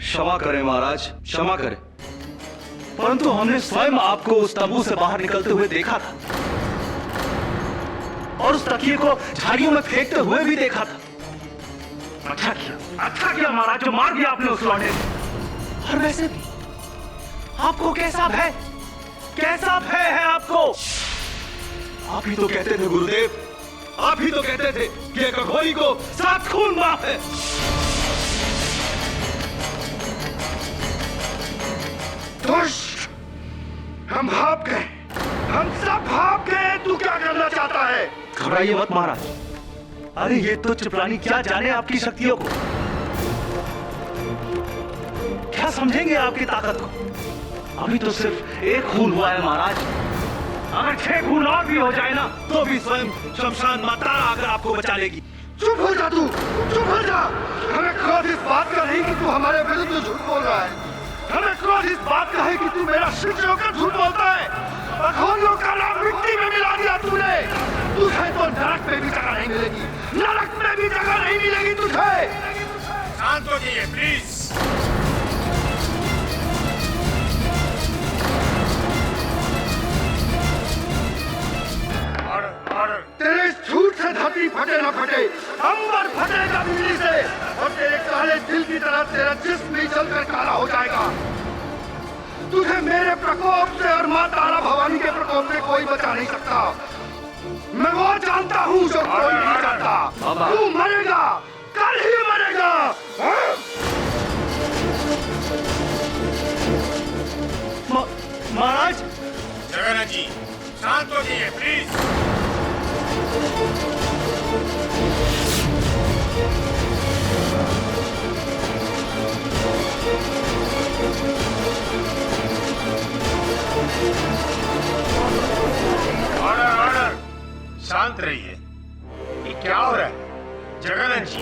क्षमा करें महाराज, क्षमा करें, परंतु हमने स्वयं आपको उस तंबू से बाहर निकलते हुए देखा था और उस तकिए को झाड़ियों में फेंकते हुए भी देखा था। अच्छा किया महाराज, जो मार दिया आपने उस लौंडे को। और वैसे भी आपको कैसा भय, कैसा भय है आपको? आप ही तो कहते थे गुरुदेव, आप ही तो कहते थे कि एक अघोरी को 7 खून माफ है। दुष्ट, हम भाग गए, हम सब भाग गए। तू क्या करना चाहता है? घबराइए मत महाराज। अरे ये तुच्छ प्राणी क्या जाने आपकी शक्तियों को, क्या समझेंगे आपकी ताकत को? अभी तो सिर्फ 1 खून हुआ है महाराज, अगर 6 खून और भी हो जाए ना, तो भी स्वयं शमशान माता आकर आपको बचा लेगी। चुप हो जा तू, चुप हो जा। हमें क्रोध इस बात का नहीं कि तू हमारे विरुद्ध झूठ बोल रहा है, हमें क्रोध इस बात का है कि तू मेरा शिष्य होकर झूठ बोलता है। अघोरियों का नाम मिट्टी में मिला दिया तूने। तुझे तो नरक में भी जगह नहीं मिलेगी, नरक में भी जगह नहीं मिलेगी तुझे। शांत हो जाइए प्लीज। तेरे इस झूठ से धरती फटे न फटे, अंबर फटेगा बिजली से, और तेरे काले दिल की तरह तेरा जिस्म भी जलकर काला हो जाएगा। तुझे मेरे प्रकोप से और मां तारा भवानी के प्रकोप से कोई बचा नहीं सकता। मैं वो जानता हूँ जो कोई नहीं जानता। तू मरेगा, कल ही मरेगा। महाराज। जगन्नाथ जी, शांत हो जाइए प्लीज। ऑर्डर, शांत रहिए। ये क्या हो रहा है? जगन्नाथ जी,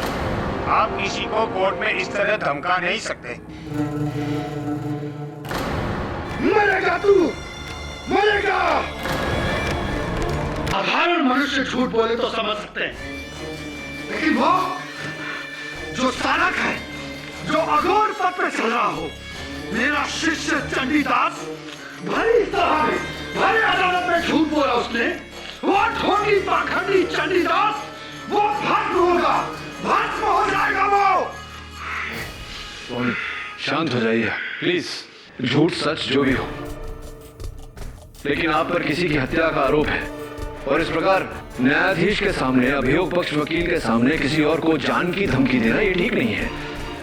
आप किसी को कोर्ट में इस तरह धमका नहीं सकते। मरेगा तू, मरेगा। साधारण मनुष्य झूठ बोले तो समझ सकते हैं, लेकिन वो जो साधक है, जो अघोर पथ पे चल रहा हो, मेरा शिष्य चंडीदास, भरी सभा में, भरी अदालत में झूठ बोला उसने, वो ढोंगी पाखंडी चंडीदास, वो भस्म होगा, भस्म हो जाएगा वो। शांत हो जाइए प्लीज। झूठ सच जो भी हो, लेकिन आप पर किसी की हत्या का आरोप है और इस प्रकार न्यायाधीश के सामने, अभियोग पक्ष वकील के सामने किसी और को जान की धमकी देना ये ठीक नहीं है।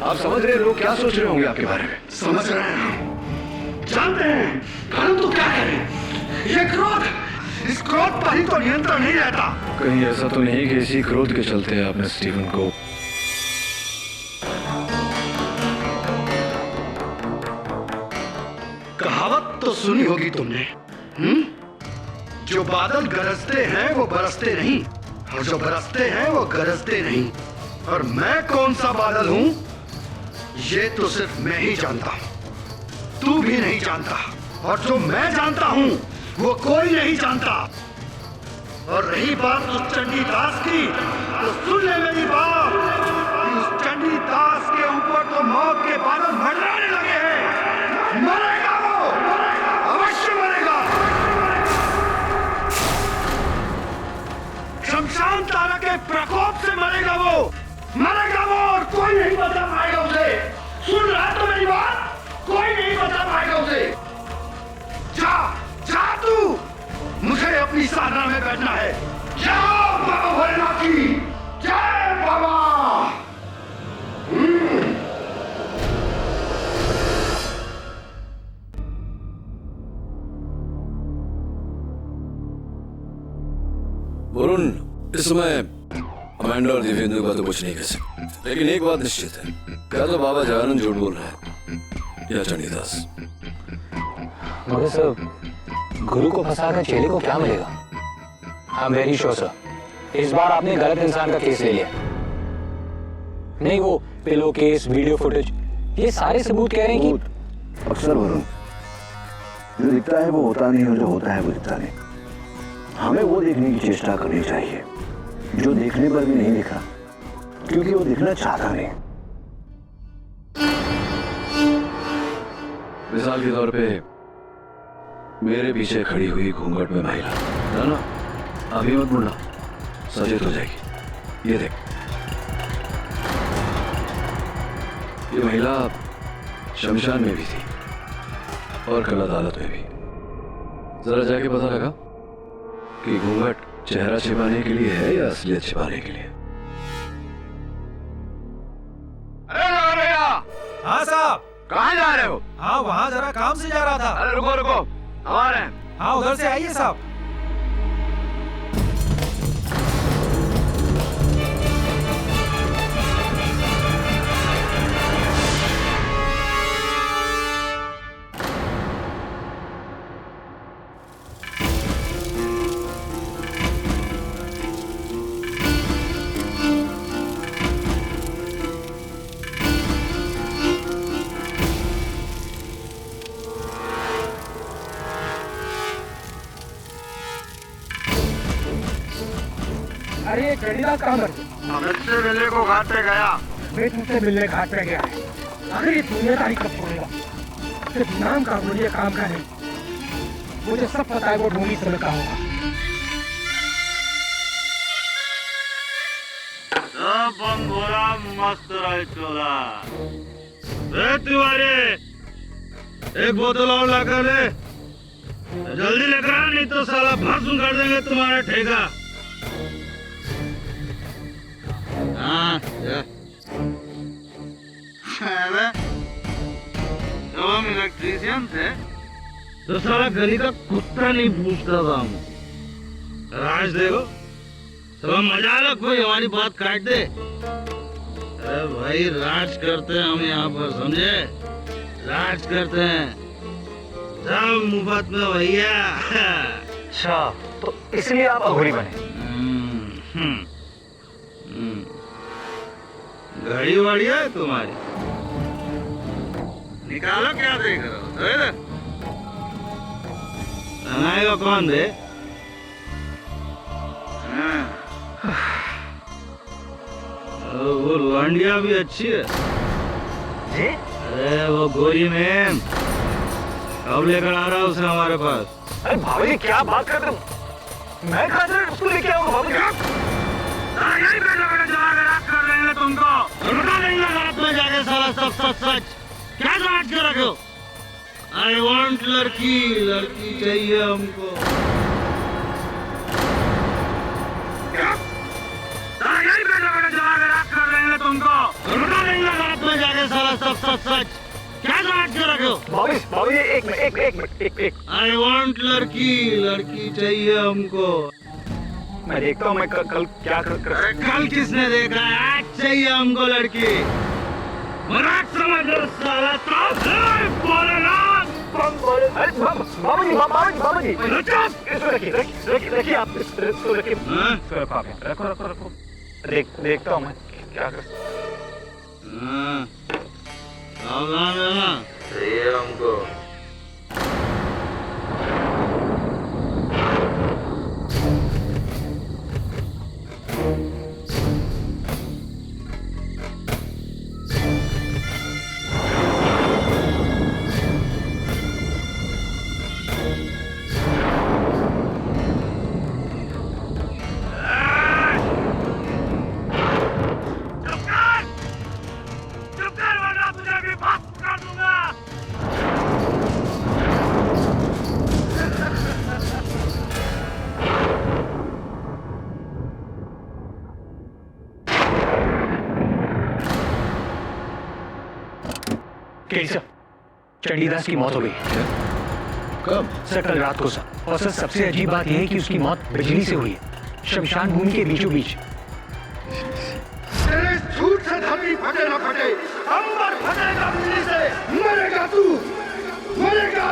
आप समझ रहे हैं लोग क्या सोच रहे होंगे आपके बारे में? समझ रहे हैं हम, जानते हैं, परंतु क्या करें? ये क्रोध, इस क्रोध पर ही तो नियंत्रण नहीं रहता। कहीं ऐसा तो नहीं कि इसी क्रोध के चलते आपने स्टीवन को कहावत तो सुनी होगी तुमने, जो बादल गरजते हैं वो बरसते नहीं, और जो बरसते हैं वो गरजते नहीं। और मैं कौन सा बादल हूं ये तो सिर्फ मैं ही जानता हूं, तू भी नहीं जानता, और जो मैं जानता हूं वो कोई नहीं जानता। और रही बात उस चंडीदास की, तो सुन ले मेरी बात, उस चंडीदास के ऊपर तो मौत के बादल मंडराने लगे हैं। मरेगा वो, अवश्य मरेगा। शमशान तारा के प्रकोप से मरेगा वो, और कोई नहीं बचा पाएगा उसे। सुन रहा तो मेरी बात, कोई नहीं बचा पाएगा उसे। जा जा तू, मुझे अपनी साधना में बैठना है। जय बाबा भोलेनाथ की, जय बाबा। वरुण, इस समय अमांडा और दिव्येंदु का तो कुछ नहीं कह सकते, लेकिन एक बात निश्चित है, क्या तो बाबा जगानंद झूठ बोल रहा है या चंडीदास। मगर सर, गुरु को फंसाकर चेले को क्या मिलेगा? I am very sure sir, इस बार आपने गलत इंसान का केस ले लिया। नहीं, वो पिलो केस, वीडियो फुटेज, ये सारे सबूत कह रहे हैं कि अक्सर वरुण, जो दिखता है वो होता नहीं, और जो होता है वो दिखता नहीं। हमें वो देखने की चेष्टा करनी चाहिए जो देखने पर भी नहीं दिखा, क्योंकि वो दिखना चाहता नहीं। मिसाल के तौर पे मेरे पीछे खड़ी हुई घूंघट में महिला है ना, अभी मत मुड़ना, सचेत हो जाएगी। ये देख, ये महिला शमशान में भी थी और कल अदालत में भी। जरा जाके पता लगा कि घूंघट चेहरा छिपाने के लिए है या असलियत छिपाने के लिए। अरे भैया। हाँ साहब। कहाँ जा रहे हो? हाँ, वहाँ जरा काम से जा रहा था। अरे रुको रुको, हमारे। हाँ, उधर से आइए साहब। अरे चंडीदास कहाँ मर गया? अमित से मिलने को घाट पे गया। मैं तुमसे मिलने घाट पे गया है। आखिर ये दुनियादारी कब छोड़ेगा? सिर्फ नाम का मुझे काम का नहीं, मुझे सब पता है वो ढूंढी से लगा होगा। सब बंद हो रहा, मस्त रहे चोला। तिवारी, एक बोतल और ला कर ले, जल्दी लेकर आ, नहीं तो साला भस्म कर देंगे तुम्हारा ठेका। हाँ, जब हम इलेक्ट्रीशियन थे तो सारा गली का कुत्ता नहीं पूछता था हम। राज देखो, सब मजा लो, कोई हमारी बात काट दे। अरे भाई, राज करते हैं हम यहाँ पर, समझे? राज करते हैं सब मुफ्त में भैया। अच्छा, तो इसलिए आप अघोरी बने? घड़ी वड़ी है तुम्हारी, निकालो, क्या देख रहे हो? बनाएगा कौन दे? वो लौंडिया भी अच्छी है जी? अरे वो गोरी मैम कब लेकर आ रहा है उसे हमारे पास? अरे भाभी जी, क्या बात कर रहे हो? मैं कहाँ से उसको लेके आऊंगा भाभी जी? यही पे लकड़े जला के रख कर देंगे तुमको। रुका नहीं लगा रात में जाके साला सब सच सच। क्या समझ के रखे हो? आई वांट लड़की, लड़की चाहिए हमको। बाबू जी एक मिनट। आई वांट लड़की चाहिए हमको। मैं देखता हूँ मैं कल क्या कल किसने देखा है? आज चाहिए हमको लड़की। मजाक समझ लो साला। बाबू जी रखिए आप इसको रखिए। रखो देखता हूँ मैं क्या कर। चाहिए हमको। सर चंडीदास की मौत हो गई। कब? सर कल रात को सर। और सर सबसे अजीब बात यह है कि उसकी मौत बिजली से हुई है, शमशान भूमि के बीचों बीच। तेरे झूठ से धरती फटे ना फटे, अंबर फटेगा बिजली से। मरेगा तू, मरेगा।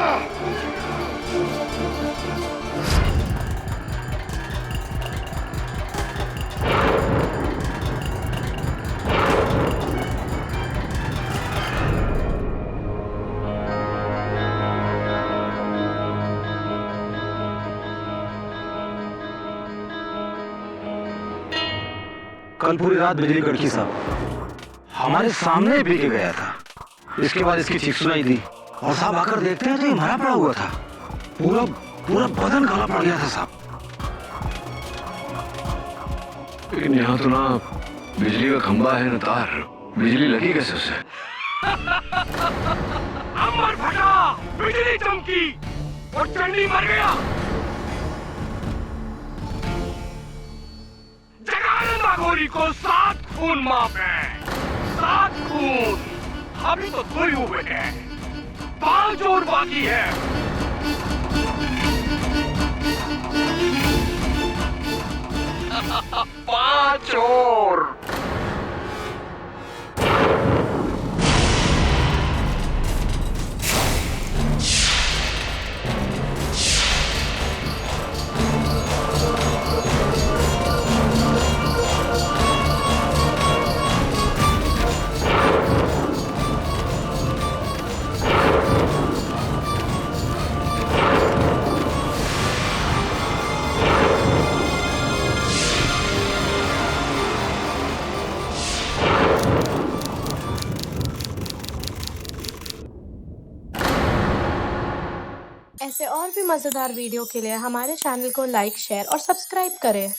कल पूरी रात बिजली कड़की साहब, हमारे सामने बिक गया था। इसके बाद इसकी चीख सुनाई दी और साहब आकर देखते हैं तो ये मरा पड़ा हुआ था। पूरा बदन काला पड़ गया था साहब। लेकिन यहाँ तो ना बिजली का खंबा है ना तार, बिजली लगी कैसे उसे? अंबर फटा, बिजली चमकी और चंडी मर गया। जगानंदा गोरी को 7 खून माफ है, 7 खून। अभी तो 2 ही हुए हैं, 5 और बाकी है। पांच और। ऐसे और भी मज़ेदार वीडियो के लिए हमारे चैनल को लाइक, शेयर और सब्सक्राइब करें।